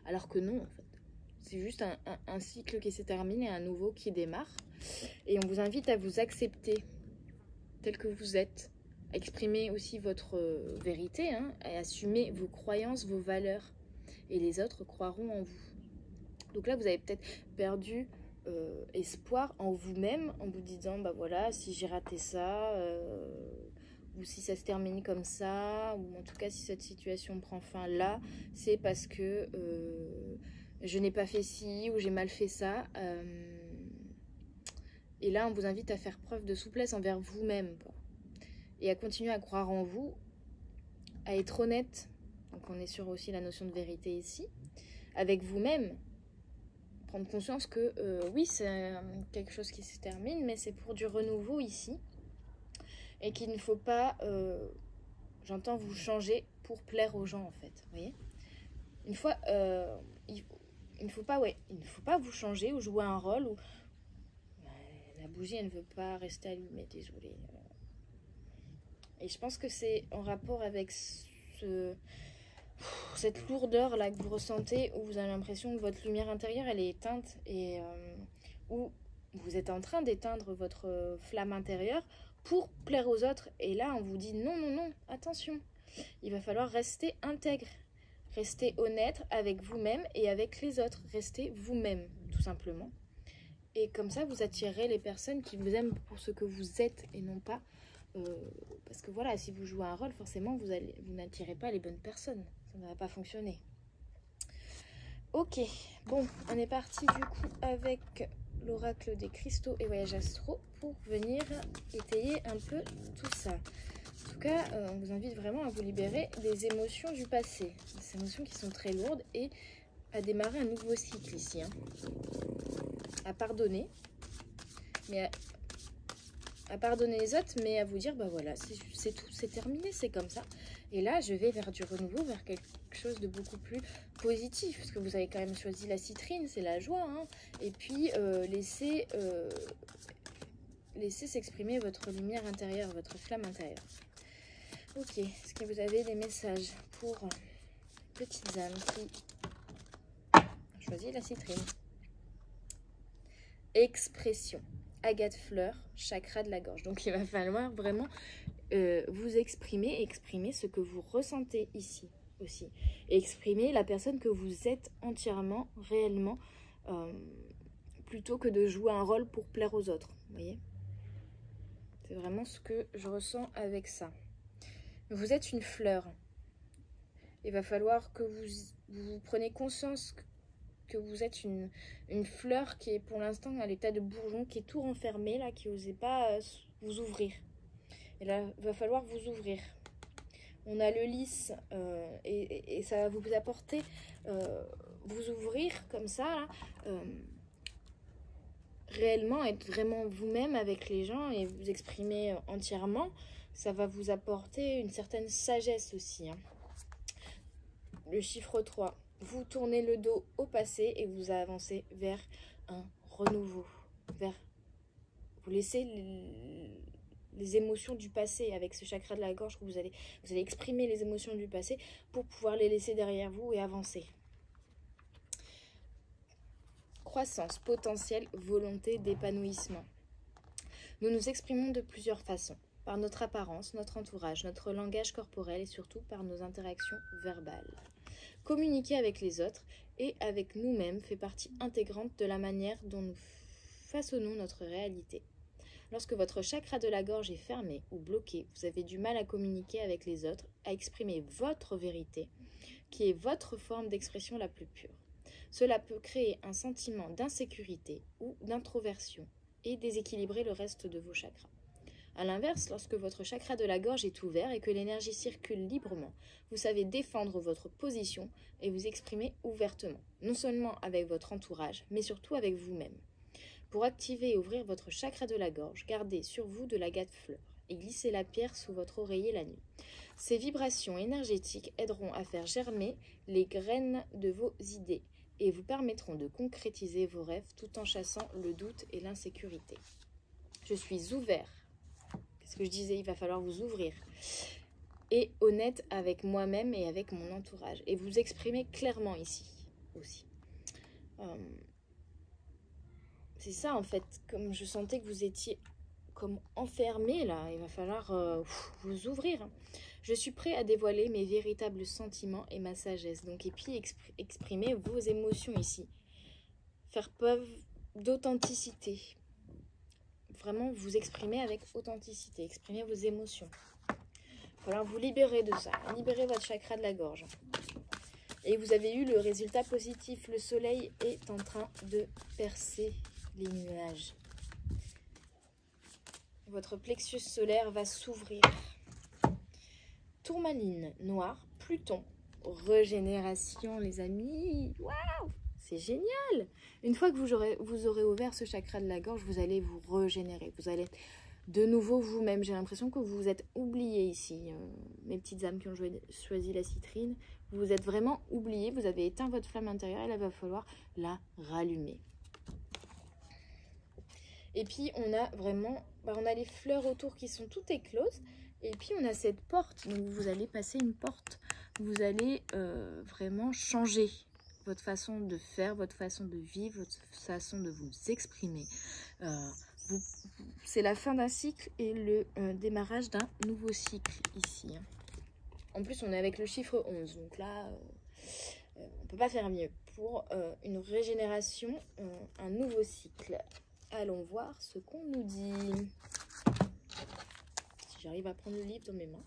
Alors que non, en fait. C'est juste un cycle qui s'est terminé, un nouveau qui démarre. Et on vous invite à vous accepter tel que vous êtes. À exprimer aussi votre vérité, hein, et assumer vos croyances, vos valeurs. Et les autres croiront en vous. Donc là, vous avez peut-être perdu espoir en vous-même, en vous disant, bah voilà, si j'ai raté ça... ou si ça se termine comme ça, ou en tout cas si cette situation prend fin là, c'est parce que je n'ai pas fait ci, ou j'ai mal fait ça. Et là, on vous invite à faire preuve de souplesse envers vous-même, et à continuer à croire en vous, à être honnête, donc on est sur aussi la notion de vérité ici, avec vous-même, prendre conscience que oui, c'est quelque chose qui se termine, mais c'est pour du renouveau ici. Et qu'il ne faut pas, j'entends, vous changer pour plaire aux gens, en fait. Vous voyez, une fois, il ne faut pas, ouais, il ne faut pas vous changer ou jouer un rôle où la bougie, elle ne veut pas rester allumée, désolée. Et je pense que c'est en rapport avec cette lourdeur là que vous ressentez, où vous avez l'impression que votre lumière intérieure elle est éteinte et où vous êtes en train d'éteindre votre flamme intérieure pour plaire aux autres. Et là on vous dit non, non, non, attention, il va falloir rester intègre, rester honnête avec vous-même et avec les autres, rester vous-même tout simplement. Et comme ça vous attirerez les personnes qui vous aiment pour ce que vous êtes et non pas parce que voilà, si vous jouez un rôle, forcément vous n'attirez pas les bonnes personnes, ça ne va pas fonctionner. Ok, bon, on est parti du coup avec l'oracle des cristaux et voyage astro pour venir étayer un peu tout ça. En tout cas, on vous invite vraiment à vous libérer des émotions du passé, des émotions qui sont très lourdes, et à démarrer un nouveau cycle ici, hein. À pardonner, mais à pardonner les autres, mais à vous dire, bah voilà, c'est tout, c'est terminé, c'est comme ça. Et là, je vais vers du renouveau, vers quelque chose de beaucoup plus positif, parce que vous avez quand même choisi la citrine, c'est la joie, hein. Et puis, laissez s'exprimer votre lumière intérieure, votre flamme intérieure. Ok, est-ce que vous avez des messages pour petites âmes qui ont choisi la citrine? Expression. Agate fleur, chakra de la gorge. Donc il va falloir vraiment vous exprimer ce que vous ressentez ici aussi. Et exprimer la personne que vous êtes entièrement, réellement, plutôt que de jouer un rôle pour plaire aux autres. Vous voyez? C'est vraiment ce que je ressens avec ça. Vous êtes une fleur. Il va falloir que vous preniez conscience que vous êtes une fleur qui est pour l'instant à l'état de bourgeon, qui est tout renfermé là, qui n'osait pas vous ouvrir. Et là, il va falloir vous ouvrir. On a le lys et ça va vous apporter vous ouvrir comme ça, là, réellement être vraiment vous-même avec les gens et vous exprimer entièrement. Ça va vous apporter une certaine sagesse aussi, hein. Le chiffre 3. Vous tournez le dos au passé et vous avancez vers un renouveau. Vous laissez les émotions du passé avec ce chakra de la gorge. Vous allez exprimer les émotions du passé pour pouvoir les laisser derrière vous et avancer. Croissance, potentiel, volonté d'épanouissement. Nous nous exprimons de plusieurs façons. Par notre apparence, notre entourage, notre langage corporel et surtout par nos interactions verbales. Communiquer avec les autres et avec nous-mêmes fait partie intégrante de la manière dont nous façonnons notre réalité. Lorsque votre chakra de la gorge est fermé ou bloqué, vous avez du mal à communiquer avec les autres, à exprimer votre vérité, qui est votre forme d'expression la plus pure. Cela peut créer un sentiment d'insécurité ou d'introversion et déséquilibrer le reste de vos chakras. A l'inverse, lorsque votre chakra de la gorge est ouvert et que l'énergie circule librement, vous savez défendre votre position et vous exprimer ouvertement, non seulement avec votre entourage, mais surtout avec vous-même. Pour activer et ouvrir votre chakra de la gorge, gardez sur vous de l'agate fleur et glissez la pierre sous votre oreiller la nuit. Ces vibrations énergétiques aideront à faire germer les graines de vos idées et vous permettront de concrétiser vos rêves tout en chassant le doute et l'insécurité. Je suis ouvert. Ce que je disais, il va falloir vous ouvrir et honnête avec moi-même et avec mon entourage et vous exprimer clairement ici aussi. C'est ça en fait, comme je sentais que vous étiez comme enfermé là, il va falloir vous ouvrir. Je suis prêt à dévoiler mes véritables sentiments et ma sagesse. Donc, et puis exprimer vos émotions ici, faire preuve d'authenticité. Vraiment vous exprimer avec authenticité, exprimer vos émotions. Il va falloir vous libérer de ça, libérer votre chakra de la gorge. Et vous avez eu le résultat positif, le soleil est en train de percer les nuages. Votre plexus solaire va s'ouvrir. Tourmaline noire, Pluton, régénération les amis. Waouh! C'est génial! Une fois que vous aurez ouvert ce chakra de la gorge, vous allez vous régénérer. Vous allez de nouveau vous-même. J'ai l'impression que vous vous êtes oubliés ici. Mes petites âmes qui ont choisi la citrine, vous vous êtes vraiment oubliés. Vous avez éteint votre flamme intérieure et là, il va falloir la rallumer. Et puis, on a vraiment, on a les fleurs autour qui sont toutes écloses. Et puis, on a cette porte. Donc, vous allez passer une porte. Vous allez vraiment changer votre façon de faire, votre façon de vivre, votre façon de vous exprimer. C'est la fin d'un cycle et le démarrage d'un nouveau cycle ici. En plus, on est avec le chiffre 11. Donc là, on ne peut pas faire mieux. Pour une régénération, un nouveau cycle. Allons voir ce qu'on nous dit. Si j'arrive à prendre le livre dans mes mains.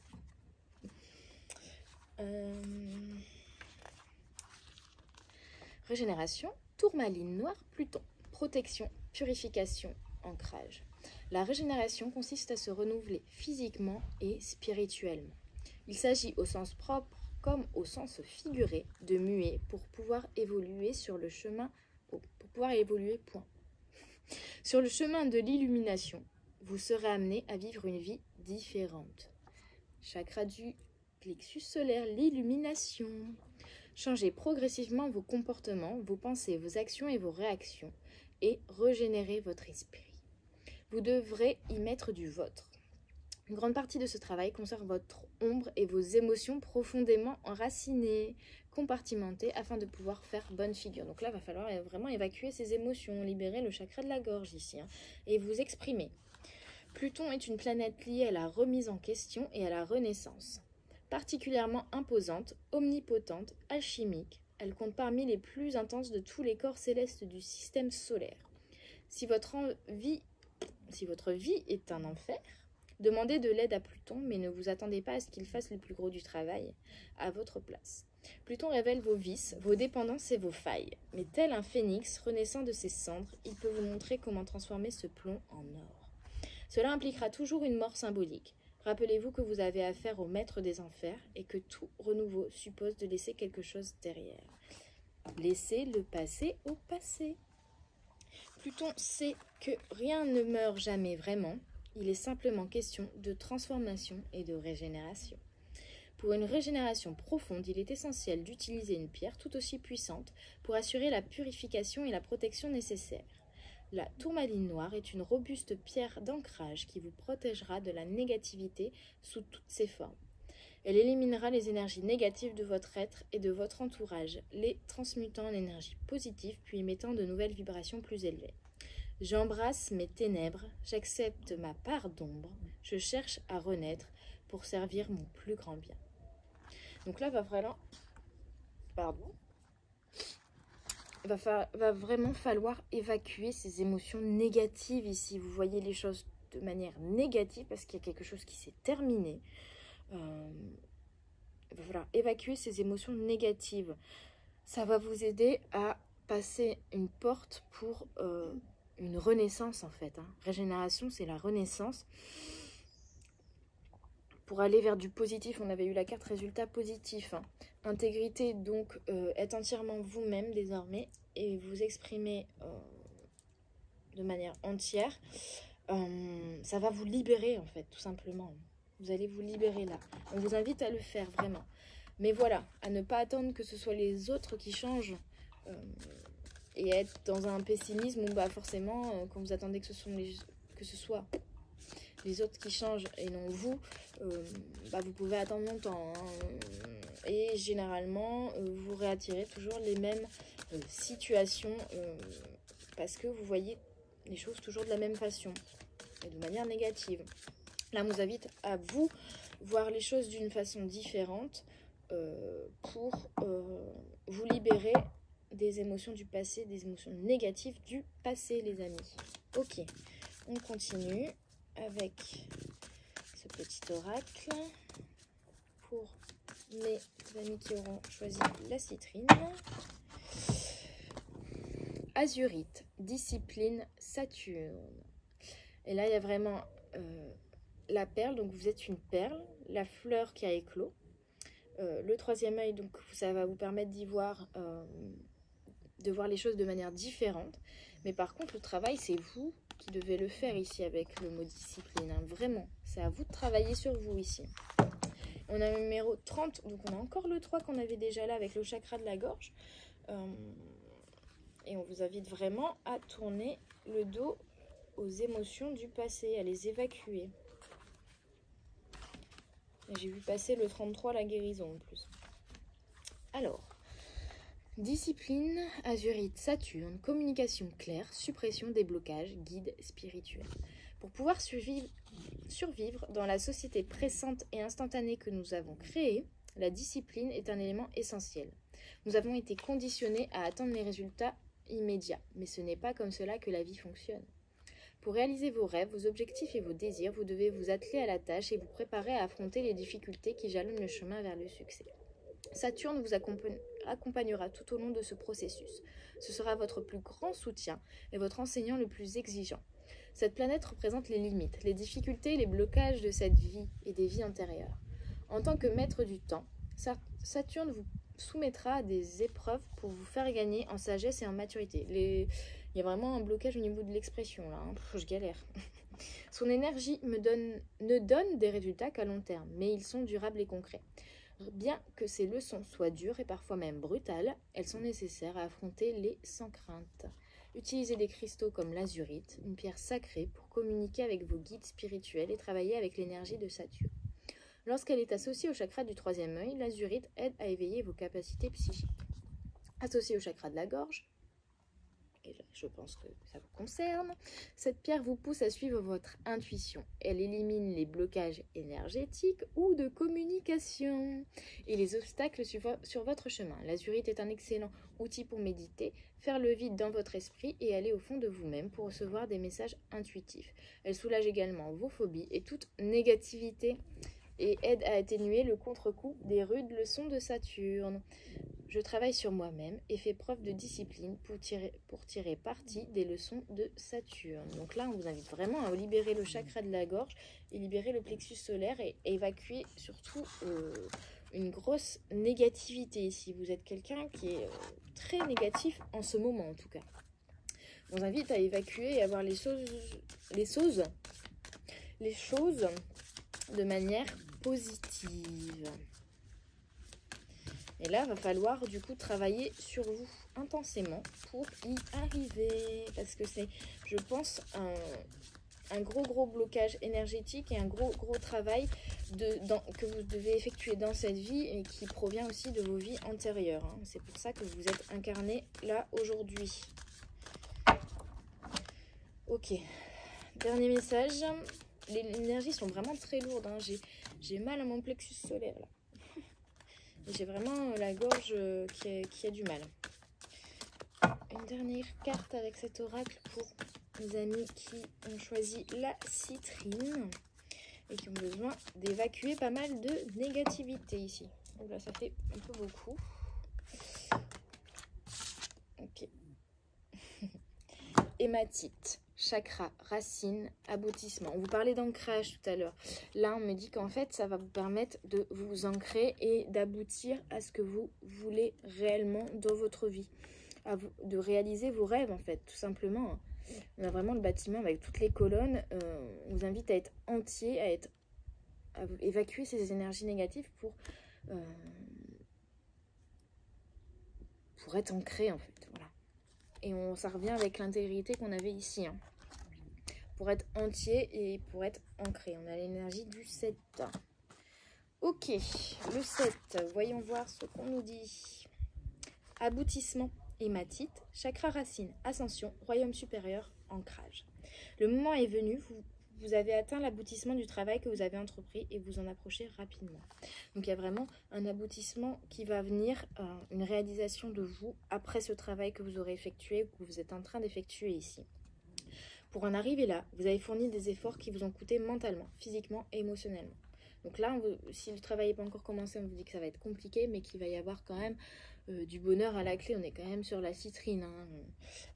Régénération, tourmaline noire, Pluton. Protection, purification, ancrage. La régénération consiste à se renouveler physiquement et spirituellement. Il s'agit au sens propre comme au sens figuré de muer pour pouvoir évoluer sur le chemin, point. Sur le chemin de l'illumination, vous serez amené à vivre une vie différente. Chakra du plexus solaire, l'illumination. Changez progressivement vos comportements, vos pensées, vos actions et vos réactions et régénérez votre esprit. Vous devrez y mettre du vôtre. Une grande partie de ce travail concerne votre ombre et vos émotions profondément enracinées, compartimentées afin de pouvoir faire bonne figure. Donc là, il va falloir vraiment évacuer ces émotions, libérer le chakra de la gorge ici et vous exprimer. Pluton est une planète liée à la remise en question et à la renaissance. Particulièrement imposante, omnipotente, alchimique, elle compte parmi les plus intenses de tous les corps célestes du système solaire. Si votre vie est un enfer, demandez de l'aide à Pluton, mais ne vous attendez pas à ce qu'il fasse le plus gros du travail à votre place. Pluton révèle vos vices, vos dépendances et vos failles. Mais tel un phénix renaissant de ses cendres, il peut vous montrer comment transformer ce plomb en or. Cela impliquera toujours une mort symbolique. Rappelez-vous que vous avez affaire au maître des enfers et que tout renouveau suppose de laisser quelque chose derrière. Laissez le passé au passé. Pluton sait que rien ne meurt jamais vraiment. Il est simplement question de transformation et de régénération. Pour une régénération profonde, il est essentiel d'utiliser une pierre tout aussi puissante pour assurer la purification et la protection nécessaires. La tourmaline noire est une robuste pierre d'ancrage qui vous protégera de la négativité sous toutes ses formes. Elle éliminera les énergies négatives de votre être et de votre entourage, les transmutant en énergie positive puis émettant de nouvelles vibrations plus élevées. J'embrasse mes ténèbres, j'accepte ma part d'ombre, je cherche à renaître pour servir mon plus grand bien. Donc là, va vraiment falloir évacuer ces émotions négatives ici. Vous voyez les choses de manière négative parce qu'il y a quelque chose qui s'est terminé. Il va falloir évacuer ces émotions négatives. Ça va vous aider à passer une porte pour une renaissance en fait. Régénération, c'est la renaissance. Pour aller vers du positif, on avait eu la carte résultat positif. Intégrité, donc, être entièrement vous-même désormais et vous exprimer de manière entière. Ça va vous libérer en fait, tout simplement. Vous allez vous libérer là. On vous invite à le faire vraiment. Mais voilà, à ne pas attendre que ce soit les autres qui changent et être dans un pessimisme où forcément, quand vous attendez que ce soit les autres qui changent et non vous, vous pouvez attendre longtemps. Et généralement, vous réattirez toujours les mêmes situations parce que vous voyez les choses toujours de la même façon et de manière négative. Là, on vous invite à vous voir les choses d'une façon différente pour vous libérer des émotions du passé, des émotions négatives du passé, les amis. Ok, on continue avec ce petit oracle pour mes amis qui auront choisi la citrine. Azurite, discipline, Saturne. Et là, il y a vraiment la perle, donc vous êtes une perle, la fleur qui a éclos. Le troisième œil, donc ça va vous permettre d'y voir de voir les choses de manière différente. Mais par contre, le travail, c'est vous qui devez le faire ici avec le mot discipline. Hein. Vraiment, c'est à vous de travailler sur vous ici. On a le numéro 30, donc on a encore le 3 qu'on avait déjà là avec le chakra de la gorge. Et on vous invite vraiment à tourner le dos aux émotions du passé, à les évacuer. J'ai vu passer le 33, la guérison en plus. Alors, discipline, azurite, Saturne, communication claire, suppression des blocages, guide spirituel. Pour pouvoir survivre dans la société pressante et instantanée que nous avons créée, la discipline est un élément essentiel. Nous avons été conditionnés à attendre les résultats immédiats, mais ce n'est pas comme cela que la vie fonctionne. Pour réaliser vos rêves, vos objectifs et vos désirs, vous devez vous atteler à la tâche et vous préparer à affronter les difficultés qui jalonnent le chemin vers le succès. Saturne vous accompagnera tout au long de ce processus. Ce sera votre plus grand soutien et votre enseignant le plus exigeant. Cette planète représente les limites, les difficultés et les blocages de cette vie et des vies antérieures. En tant que maître du temps, Saturne vous soumettra à des épreuves pour vous faire gagner en sagesse et en maturité. Il y a vraiment un blocage au niveau de l'expression là, hein. Je galère. Son énergie ne donne des résultats qu'à long terme, mais ils sont durables et concrets. Bien que ces leçons soient dures et parfois même brutales, elles sont nécessaires à affronter les sans crainte. Utilisez des cristaux comme l'azurite, une pierre sacrée, pour communiquer avec vos guides spirituels et travailler avec l'énergie de Saturne. Lorsqu'elle est associée au chakra du troisième œil, l'azurite aide à éveiller vos capacités psychiques. Associée au chakra de la gorge, et je pense que ça vous concerne, cette pierre vous pousse à suivre votre intuition. Elle élimine les blocages énergétiques ou de communication et les obstacles sur votre chemin. L'azurite est un excellent outil pour méditer, faire le vide dans votre esprit et aller au fond de vous-même pour recevoir des messages intuitifs. Elle soulage également vos phobies et toute négativité et aide à atténuer le contre-coup des rudes leçons de Saturne. Je travaille sur moi-même et fais preuve de discipline pour tirer parti des leçons de Saturne. Donc là, on vous invite vraiment à libérer le chakra de la gorge et libérer le plexus solaire et évacuer surtout une grosse négativité. Si vous êtes quelqu'un qui est très négatif en ce moment en tout cas. On vous invite à évacuer et à voir les choses de manière positive. Et là, il va falloir du coup travailler sur vous intensément pour y arriver. Parce que c'est, je pense, un gros blocage énergétique et un gros travail que vous devez effectuer dans cette vie et qui provient aussi de vos vies antérieures. Hein. C'est pour ça que vous êtes incarné là aujourd'hui. Ok, dernier message. Les énergies sont vraiment très lourdes. Hein. J'ai mal à mon plexus solaire là. J'ai vraiment la gorge qui a du mal. Une dernière carte avec cet oracle pour mes amis qui ont choisi la citrine et qui ont besoin d'évacuer pas mal de négativité ici. Donc là, ça fait un peu beaucoup. Ok. Hématite, chakra, racine, aboutissement. On vous parlait d'ancrage tout à l'heure. Là, on me dit qu'en fait, ça va vous permettre de vous ancrer et d'aboutir à ce que vous voulez réellement dans votre vie. De réaliser vos rêves, en fait, tout simplement. On a vraiment le bâtiment avec toutes les colonnes. On vous invite à être entier, à évacuer ces énergies négatives pour être ancré, en fait. Voilà. Et ça revient avec l'intégrité qu'on avait ici. Hein. Pour être entier et pour être ancré. On a l'énergie du 7. Ok, le 7. Voyons voir ce qu'on nous dit. Aboutissement, hématite, chakra racine, ascension, royaume supérieur, ancrage. Le moment est venu, vous avez atteint l'aboutissement du travail que vous avez entrepris et vous en approchez rapidement. Donc il y a vraiment un aboutissement qui va venir, une réalisation de vous après ce travail que vous aurez effectué, que vous êtes en train d'effectuer ici. Pour en arriver là, vous avez fourni des efforts qui vous ont coûté mentalement, physiquement et émotionnellement. Donc là, si le travail n'est pas encore commencé, on vous dit que ça va être compliqué, mais qu'il va y avoir quand même du bonheur à la clé. On est quand même sur la citrine, hein.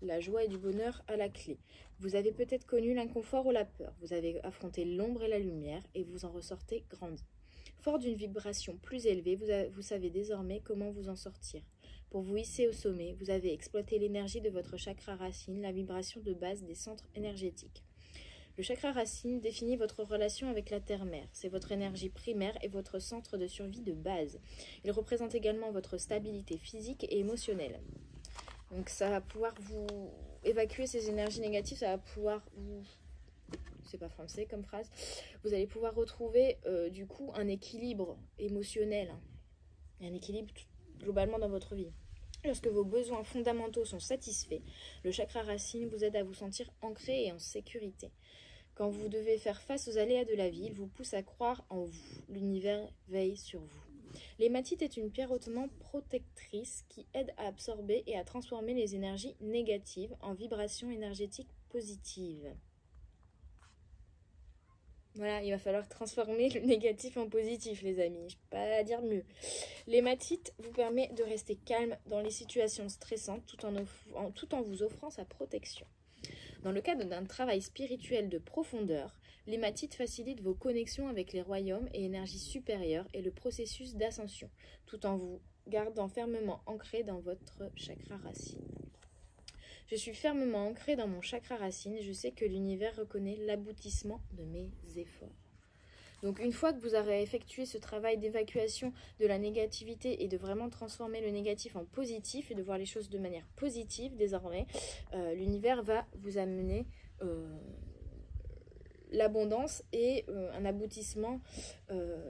La joie et du bonheur à la clé. Vous avez peut-être connu l'inconfort ou la peur. Vous avez affronté l'ombre et la lumière et vous en ressortez grandi. Fort d'une vibration plus élevée, vous savez désormais comment vous en sortir. pour vous hisser au sommet. Vous avez exploité l'énergie de votre chakra racine, la vibration de base des centres énergétiques. Le chakra racine définit votre relation avec la terre-mère. C'est votre énergie primaire et votre centre de survie de base. Il représente également votre stabilité physique et émotionnelle. Donc ça va pouvoir vous évacuer ces énergies négatives, ça va pouvoir vous... C'est pas français comme phrase. Vous allez pouvoir retrouver du coup un équilibre émotionnel, un équilibre globalement dans votre vie. Lorsque vos besoins fondamentaux sont satisfaits, le chakra racine vous aide à vous sentir ancré et en sécurité. Quand vous devez faire face aux aléas de la vie, il vous pousse à croire en vous. L'univers veille sur vous. L'hématite est une pierre hautement protectrice qui aide à absorber et à transformer les énergies négatives en vibrations énergétiques positives. Voilà, il va falloir transformer le négatif en positif, les amis. Je ne peux pas dire mieux. L'hématite vous permet de rester calme dans les situations stressantes tout en vous offrant sa protection. Dans le cadre d'un travail spirituel de profondeur, l'hématite facilite vos connexions avec les royaumes et énergies supérieures et le processus d'ascension, tout en vous gardant fermement ancré dans votre chakra racine. Je suis fermement ancré dans mon chakra racine et je sais que l'univers reconnaît l'aboutissement de mes efforts. Donc une fois que vous aurez effectué ce travail d'évacuation de la négativité et de vraiment transformer le négatif en positif et de voir les choses de manière positive désormais, l'univers va vous amener l'abondance et un aboutissement,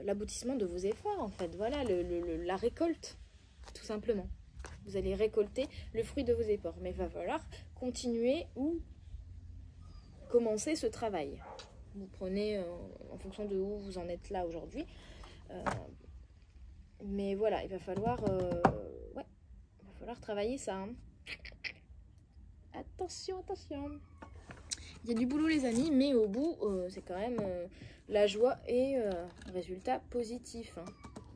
l'aboutissement de vos efforts en fait. Voilà, la récolte tout simplement. Vous allez récolter le fruit de vos efforts, mais il va falloir continuer ou commencer ce travail. Vous prenez en fonction de où vous en êtes là aujourd'hui. Mais voilà, il va falloir, travailler ça. Hein. Attention, attention. Il y a du boulot les amis, mais au bout, c'est quand même la joie et un résultat positif. Hein.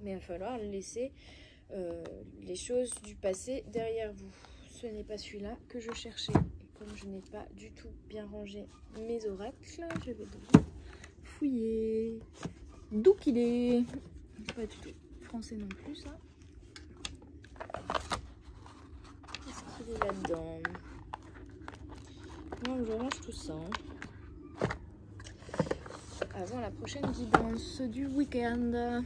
Mais il va falloir laisser les choses du passé derrière vous. Ce n'est pas celui-là que je cherchais. Comme je n'ai pas du tout bien rangé mes oracles, je vais devoir fouiller. D'où qu'il est? Pas du tout français non plus, ça. Qu'est-ce qu'il est là-dedans? Moi, je range tout ça. Hein. Avant la prochaine guidance du week-end.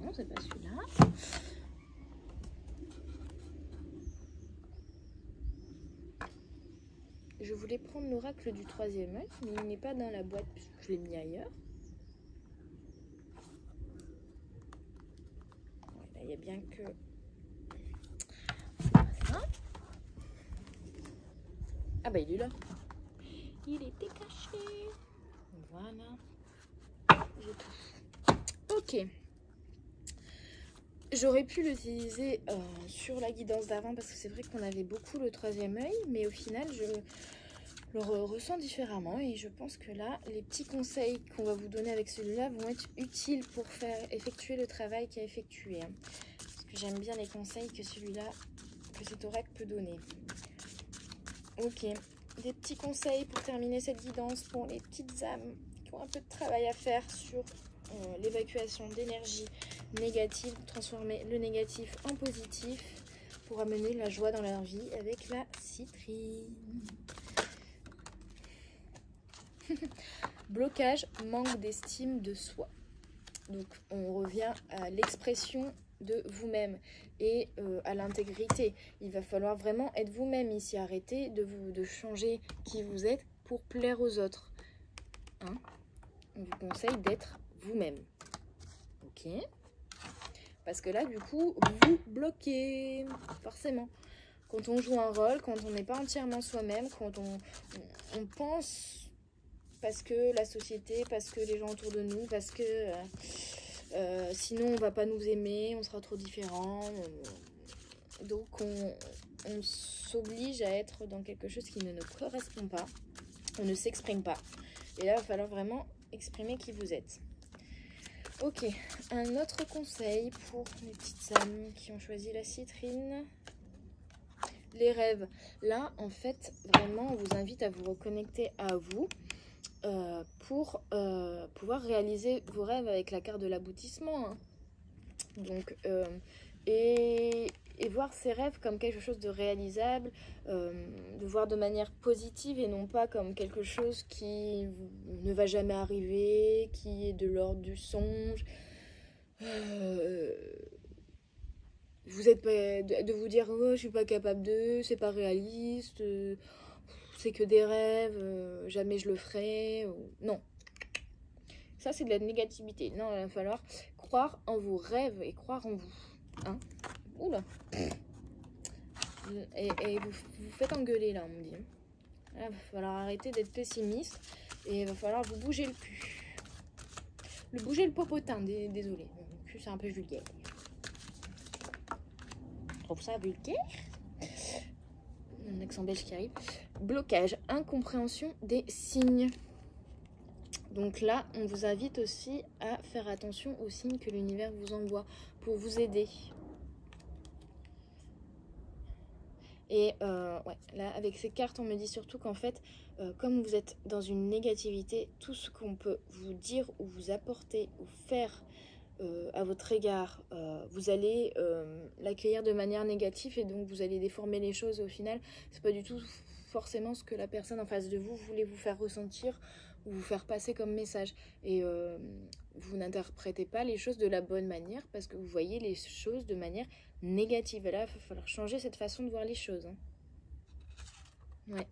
Non, c'est pas celui-là. Je voulais prendre l'oracle du troisième œil, mais il n'est pas dans la boîte puisque je l'ai mis ailleurs. Ouais, là, il y a bien que... Ça. Ah bah il est là. Il était caché. Voilà. J'ai tout. Ok. J'aurais pu l'utiliser sur la guidance d'avant parce que c'est vrai qu'on avait beaucoup le troisième œil, mais au final je le ressens différemment et je pense que là les petits conseils qu'on va vous donner avec celui-là vont être utiles pour effectuer le travail qu'il a effectué. Hein. Parce que j'aime bien les conseils que celui-là, que cet oracle peut donner. Ok, des petits conseils pour terminer cette guidance pour les petites âmes qui ont un peu de travail à faire sur l'évacuation d'énergie négative, transformer le négatif en positif pour amener la joie dans leur vie avec la citrine. Blocage, manque d'estime de soi. Donc on revient à l'expression de vous-même et à l'intégrité. Il va falloir vraiment être vous-même ici. Arrêtez de changer qui vous êtes pour plaire aux autres. Hein? On vous conseille d'être vous-même. Ok. Parce que là, du coup, vous bloquez, forcément. Quand on joue un rôle, quand on n'est pas entièrement soi-même, quand on pense parce que la société, parce que les gens autour de nous, parce que sinon on ne va pas nous aimer, on sera trop différent. Donc on s'oblige à être dans quelque chose qui ne nous correspond pas. On ne s'exprime pas. Et là, il va falloir vraiment exprimer qui vous êtes. Ok, un autre conseil pour les petites âmes qui ont choisi la citrine. Les rêves. Là, en fait, vraiment, on vous invite à vous reconnecter à vous pour pouvoir réaliser vos rêves avec la carte de l'aboutissement. Hein. Donc, et voir ses rêves comme quelque chose de réalisable, de voir de manière positive et non pas comme quelque chose qui ne va jamais arriver, qui est de l'ordre du songe. Vous êtes pas de vous dire oh, je suis pas capable de, c'est pas réaliste, c'est que des rêves, jamais je le ferai. Non, ça c'est de la négativité. Non, il va falloir croire en vos rêves et croire en vous. Hein? Oula. Et vous faites engueuler là, on me dit. Là, il va falloir arrêter d'être pessimiste et il va falloir vous bouger le cul. Le bouger le popotin, désolé. Le cul c'est un peu vulgaire. Je trouve ça vulgaire. Mon accent belge qui arrive. Blocage, incompréhension des signes. Donc là, on vous invite aussi à faire attention aux signes que l'univers vous envoie pour vous aider. Et ouais, là, avec ces cartes, on me dit surtout qu'en fait, comme vous êtes dans une négativité, tout ce qu'on peut vous dire ou vous apporter ou faire à votre égard, vous allez l'accueillir de manière négative et donc vous allez déformer les choses. Au final, c'est pas du tout forcément ce que la personne en face de vous voulait vous faire ressentir ou vous faire passer comme message. Et vous n'interprétez pas les choses de la bonne manière parce que vous voyez les choses de manière négative. Et là, il va falloir changer cette façon de voir les choses. Hein. Ouais.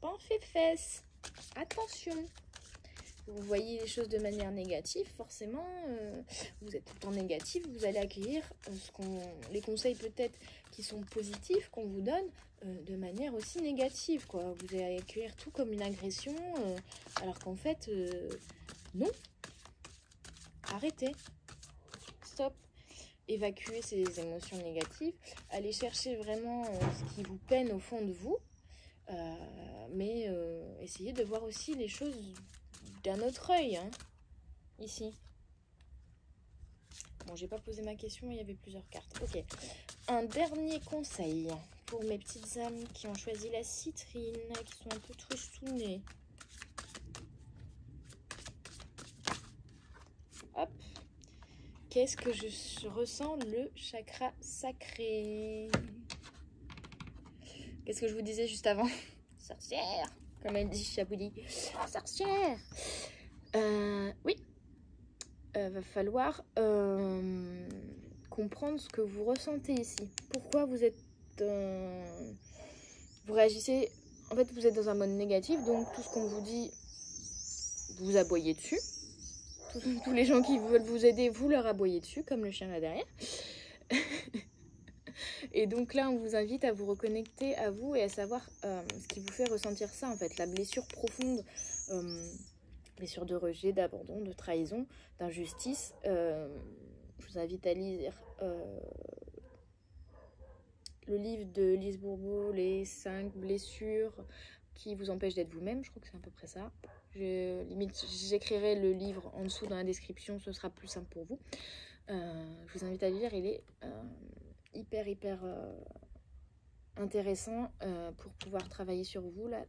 Pan fait fesse. Attention. Vous voyez les choses de manière négative, forcément, vous êtes tout le temps négatif, vous allez accueillir les conseils peut-être qui sont positifs qu'on vous donne de manière aussi négative, quoi. Vous allez accueillir tout comme une agression, alors qu'en fait, non. Arrêtez. Stop. Évacuez ces émotions négatives. Allez chercher vraiment ce qui vous peine au fond de vous, mais essayez de voir aussi les choses d'un autre œil, hein, ici. Bon, j'ai pas posé ma question, il y avait plusieurs cartes. Ok. Un dernier conseil pour mes petites âmes qui ont choisi la citrine, qui sont un peu tristounées. Hop. Qu'est-ce que je ressens? Le chakra sacré. Qu'est-ce que je vous disais juste avant? Sorcière, comme elle dit Chabouli. Sorcière. Oui. Va falloir comprendre ce que vous ressentez ici. Pourquoi vous êtes... vous réagissez... En fait, vous êtes dans un mode négatif, donc tout ce qu'on vous dit, vous aboyez dessus. Tous les gens qui veulent vous aider, vous leur aboyez dessus, comme le chien là derrière. Et donc là, on vous invite à vous reconnecter à vous et à savoir ce qui vous fait ressentir ça, en fait. La blessure profonde, blessure de rejet, d'abandon, de trahison, d'injustice. Je vous invite à lire le livre de Lise Bourbeau, Les 5 blessures qui vous empêchent d'être vous-même. Je crois que c'est à peu près ça. Limite, j'écrirai le livre en dessous dans la description, ce sera plus simple pour vous. Je vous invite à lire, il est hyper intéressant pour pouvoir travailler sur vous là,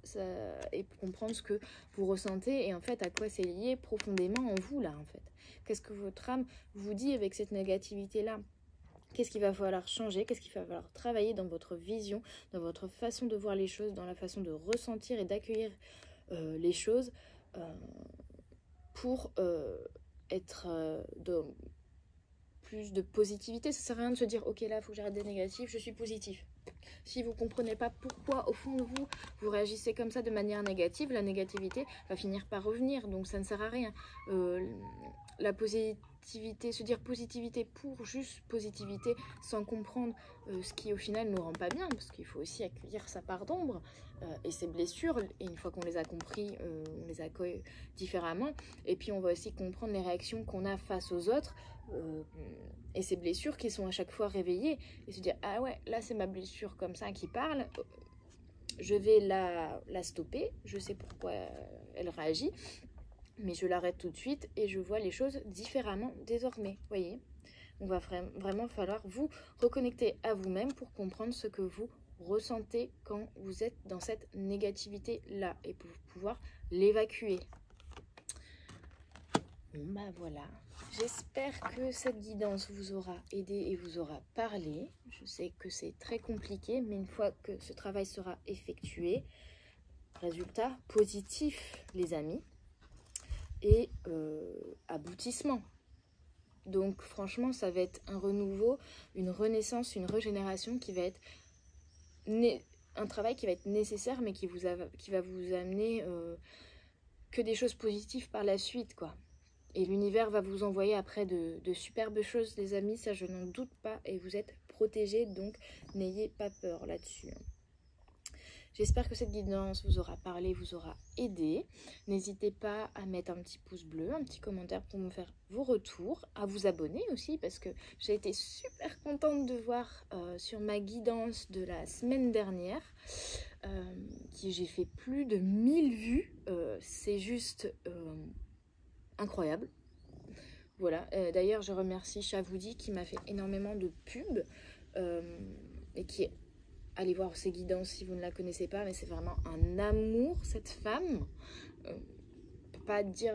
et comprendre ce que vous ressentez et en fait à quoi c'est lié profondément en vous là en fait. Qu'est-ce que votre âme vous dit avec cette négativité là? Qu'est-ce qu'il va falloir changer? Qu'est-ce qu'il va falloir travailler dans votre vision, dans votre façon de voir les choses, dans la façon de ressentir et d'accueillir les choses pour être dans plus de positivité? Ça sert à rien de se dire ok là il faut que j'arrête d'être négatif, je suis positif. Si vous ne comprenez pas pourquoi au fond de vous, vous réagissez comme ça de manière négative, la négativité va finir par revenir, donc ça ne sert à rien. La positivité, se dire positivité pour juste positivité, sans comprendre ce qui au final nous rend pas bien, parce qu'il faut aussi accueillir sa part d'ombre et ses blessures, et une fois qu'on les a compris, on les accueille différemment, et puis on va aussi comprendre les réactions qu'on a face aux autres, et ces blessures qui sont à chaque fois réveillées, et se dire ah ouais, là c'est ma blessure comme ça qui parle, je vais la stopper, je sais pourquoi elle réagit, mais je l'arrête tout de suite et je vois les choses différemment désormais, voyez. On va vraiment falloir vous reconnecter à vous-même pour comprendre ce que vous ressentez quand vous êtes dans cette négativité là et pour pouvoir l'évacuer. Bon bah voilà, j'espère que cette guidance vous aura aidé et vous aura parlé. Je sais que c'est très compliqué, mais une fois que ce travail sera effectué, résultat positif les amis, et aboutissement. Donc franchement ça va être un renouveau, une renaissance, une régénération qui va être un travail qui va être nécessaire mais qui va vous amener que des choses positives par la suite quoi. Et l'univers va vous envoyer après de superbes choses les amis, ça je n'en doute pas, et vous êtes protégés, donc n'ayez pas peur là-dessus. J'espère que cette guidance vous aura parlé, vous aura aidé. N'hésitez pas à mettre un petit pouce bleu, un petit commentaire pour me faire vos retours, à vous abonner aussi parce que j'ai été super contente de voir sur ma guidance de la semaine dernière j'ai fait plus de 1000 vues. C'est juste incroyable. Voilà, d'ailleurs je remercie Chavoudi qui m'a fait énormément de pubs et qui est... Allez voir ses guidances si vous ne la connaissez pas, mais c'est vraiment un amour, cette femme. Je ne peux pas dire...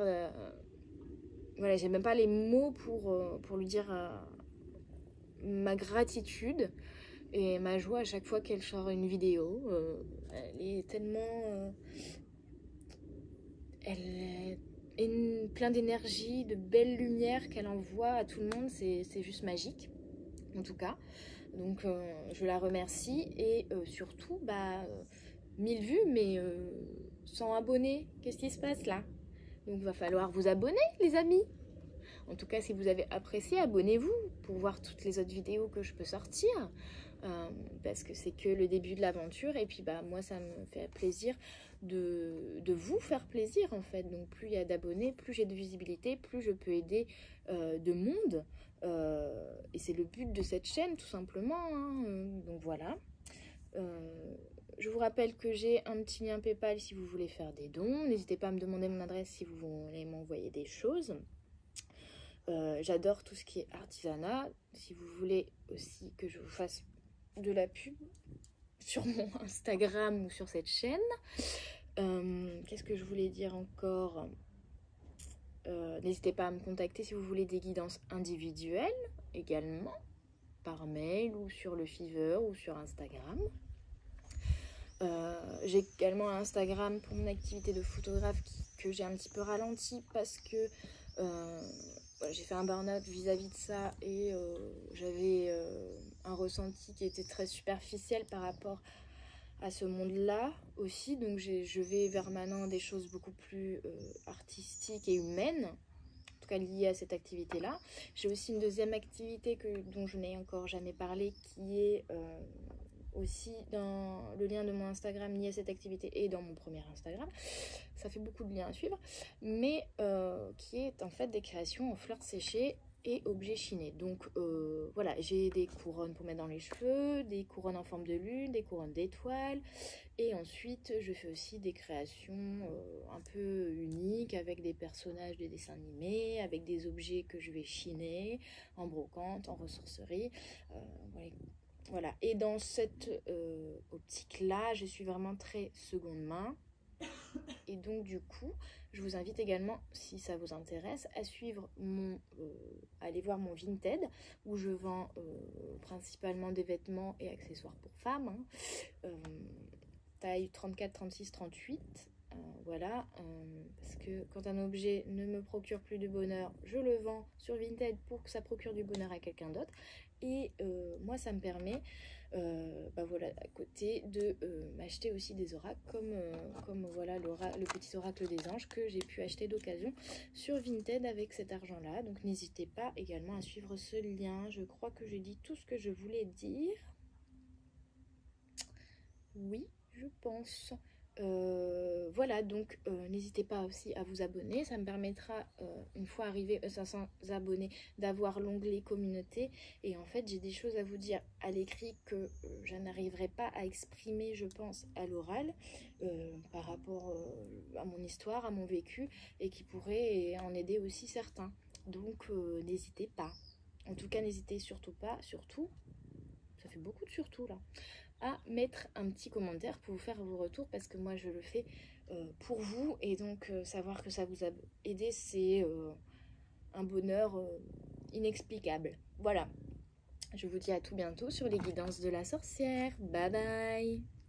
voilà, j'ai même pas les mots pour lui dire ma gratitude et ma joie à chaque fois qu'elle sort une vidéo. Elle est tellement... elle est plein d'énergie, de belles lumières qu'elle envoie à tout le monde. C'est juste magique, en tout cas. Donc je la remercie et surtout 1000 vues mais 100 abonnés, qu'est-ce qui se passe là? Donc va falloir vous abonner les amis. En tout cas si vous avez apprécié, abonnez-vous pour voir toutes les autres vidéos que je peux sortir parce que c'est que le début de l'aventure et puis moi ça me fait plaisir de vous faire plaisir en fait. Donc plus il y a d'abonnés, plus j'ai de visibilité, plus je peux aider de monde. Et c'est le but de cette chaîne tout simplement hein. Donc voilà, je vous rappelle que j'ai un petit lien PayPal si vous voulez faire des dons. N'hésitez pas à me demander mon adresse si vous voulez m'envoyer des choses. J'adore tout ce qui est artisanat. Si vous voulez aussi que je vous fasse de la pub sur mon Instagram ou sur cette chaîne. Qu'est-ce que je voulais dire encore? N'hésitez pas à me contacter si vous voulez des guidances individuelles également, par mail ou sur le Fiverr ou sur Instagram. J'ai également un Instagram pour mon activité de photographe que j'ai un petit peu ralenti parce que j'ai fait un burn-out vis-à-vis de ça et j'avais un ressenti qui était très superficiel par rapport à ce monde-là aussi, donc je vais vers maintenant des choses beaucoup plus artistiques et humaines, en tout cas liées à cette activité-là. J'ai aussi une deuxième activité dont je n'ai encore jamais parlé, qui est aussi dans le lien de mon Instagram lié à cette activité et dans mon premier Instagram. Ça fait beaucoup de liens à suivre, mais qui est en fait des créations en fleurs séchées et objets chinés. Donc voilà, j'ai des couronnes pour mettre dans les cheveux, des couronnes en forme de lune, des couronnes d'étoiles, et ensuite je fais aussi des créations un peu uniques avec des personnages de dessins animés, avec des objets que je vais chiner en brocante, en ressourcerie, voilà. Et dans cette optique là je suis vraiment très seconde main. Et donc du coup je vous invite également, si ça vous intéresse, à suivre aller voir mon Vinted où je vends principalement des vêtements et accessoires pour femmes taille 34, 36, 38 voilà, parce que quand un objet ne me procure plus de bonheur, je le vends sur Vinted pour que ça procure du bonheur à quelqu'un d'autre. Et moi ça me permet voilà, à côté de m'acheter aussi des oracles comme voilà le petit oracle des anges que j'ai pu acheter d'occasion sur Vinted avec cet argent là. Donc n'hésitez pas également à suivre ce lien. Je crois que j'ai dit tout ce que je voulais dire. Oui, je pense. Voilà, donc n'hésitez pas aussi à vous abonner, ça me permettra une fois arrivé à 500 abonnés d'avoir l'onglet communauté, et en fait j'ai des choses à vous dire à l'écrit que je n'arriverai pas à exprimer je pense à l'oral par rapport à mon histoire, à mon vécu, et qui pourrait en aider aussi certains. Donc n'hésitez pas, en tout cas n'hésitez surtout pas, surtout, ça fait beaucoup de surtout là, à mettre un petit commentaire pour vous faire vos retours, parce que moi je le fais pour vous, et donc savoir que ça vous a aidé, c'est un bonheur inexplicable. Voilà, je vous dis à tout bientôt sur les guidances de la sorcière. Bye bye.